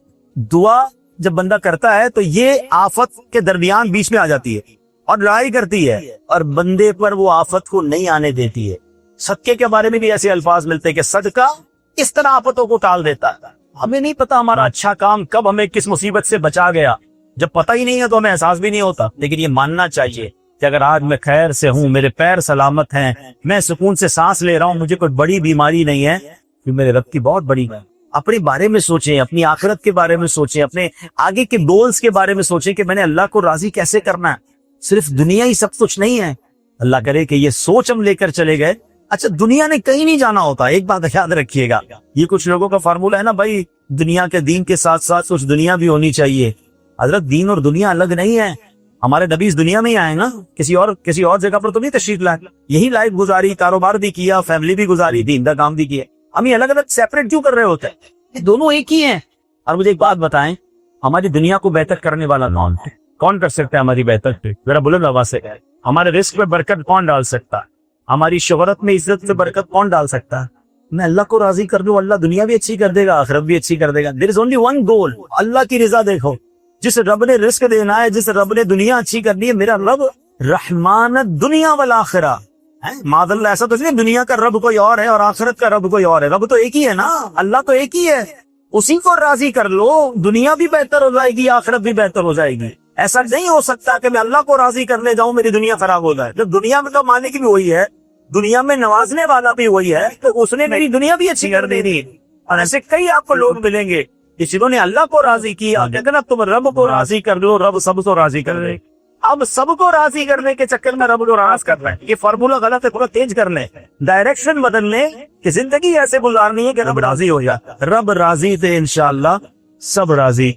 دعا جب بندہ کرتا ہے تو یہ آفت کے درمیان بیچ میں آ جاتی ہے اور لڑائی کرتی ہے اور بندے پر وہ آفت کو نہیں آنے دیتی ہے. صدقے کے بارے میں بھی ایسے الفاظ ملتے ہیں کہ صدقہ اس طرح آفتوں کو ٹال دیتا ہے. ہمیں نہیں پتا ہمارا اچھا کام کب ہمیں کس مصیبت سے بچا گیا. جب پتہ ہی نہیں ہے تو ہمیں احساس بھی نہیں ہوتا. لیکن یہ ماننا چاہیے کہ اگر آج میں خیر سے ہوں، میرے پیر سلامت ہیں، میں سکون سے سانس لے رہا ہوں، مجھے کوئی بڑی بیماری نہیں ہے، کہ میرے رب کی بہت بڑی ہے. اپنے بارے میں سوچیں، اپنی آخرت کے بارے میں سوچیں، اپنے آگے کے گولز کے بارے میں سوچیں کہ میں نے اللہ کو راضی کیسے کرنا ہے. صرف دنیا ہی سب کچھ نہیں ہے. اللہ کرے کہ یہ سوچ ہم لے کر چلے گئے. اچھا دنیا نے کہیں نہیں جانا ہوتا. ایک بات یاد رکھیے گا، یہ کچھ لوگوں کا فارمولا ہے نا بھائی، دنیا کے دین کے ساتھ ساتھ کچھ دنیا بھی ہونی چاہیے. حضرت دین اور دنیا الگ نہیں ہے. ہمارے نبی اس دنیا میں ہی آئے نا، کسی اور جگہ پر تو نہیں تشریف لائے. یہی لائف گزاری، کاروبار بھی کیا، فیملی بھی گزاری، دین کا کام بھی کیا. ہم یہ الگ الگ سیپریٹ کیوں کر رہے ہوتے ہیں؟ یہ دونوں ایک ہی ہیں. اور مجھے ایک بات بتائیں، ہماری دنیا کو بہتر کرنے والا کون کر سکتا ہے؟ ہماری بہتر ذرا بلند آواز سے ہمارے رزق میں برکت کون ڈال سکتا ہے؟ ہماری شہرت میں عزت میں برکت کون ڈال سکتا ہے؟ میں اللہ کو راضی کر دوں، اللہ دنیا بھی اچھی کر دے گا، آخرت بھی اچھی کر دے گا. دیر از اونلی ون گول، اللہ کی رضا. دیکھو جس رب نے رزق دینا ہے، جس رب نے دنیا اچھی کرنی ہے، میرا رب رحمان دنیا والآخرہ. معاذ اللہ ایسا تو نہیں دنیا کا رب کوئی اور ہے اور آخرت کا رب کوئی اور ہے. رب تو ایک ہی ہے نا، اللہ تو ایک ہی ہے. اسی کو راضی کر لو، دنیا بھی بہتر ہو جائے گی، آخرت بھی بہتر ہو جائے گی. ایسا نہیں ہو سکتا کہ میں اللہ کو راضی کرنے جاؤں میری دنیا خراب ہو جائے. جب دنیا میں تو مالک بھی وہی ہے، دنیا میں نوازنے والا بھی وہی ہے، تو اس نے میری دنیا بھی اچھی کر دے دی. اور ایسے کئی آپ کو لوگ ملیں گے جنہوں نے اللہ کو راضی کیا، لیکن اب تم رب کو راضی کر دو، رب سب کو راضی کر دے. اب سب کو راضی کرنے کے چکر میں رب کو ناراض کر رہے ہیں. یہ فارمولا غلط ہے، تھوڑا تیز کر لیں، ڈائریکشن بدل لیں کہ زندگی ایسے گزارنی ہے کہ رب راضی ہو جائے. رب راضی تھے انشاءاللہ سب راضی.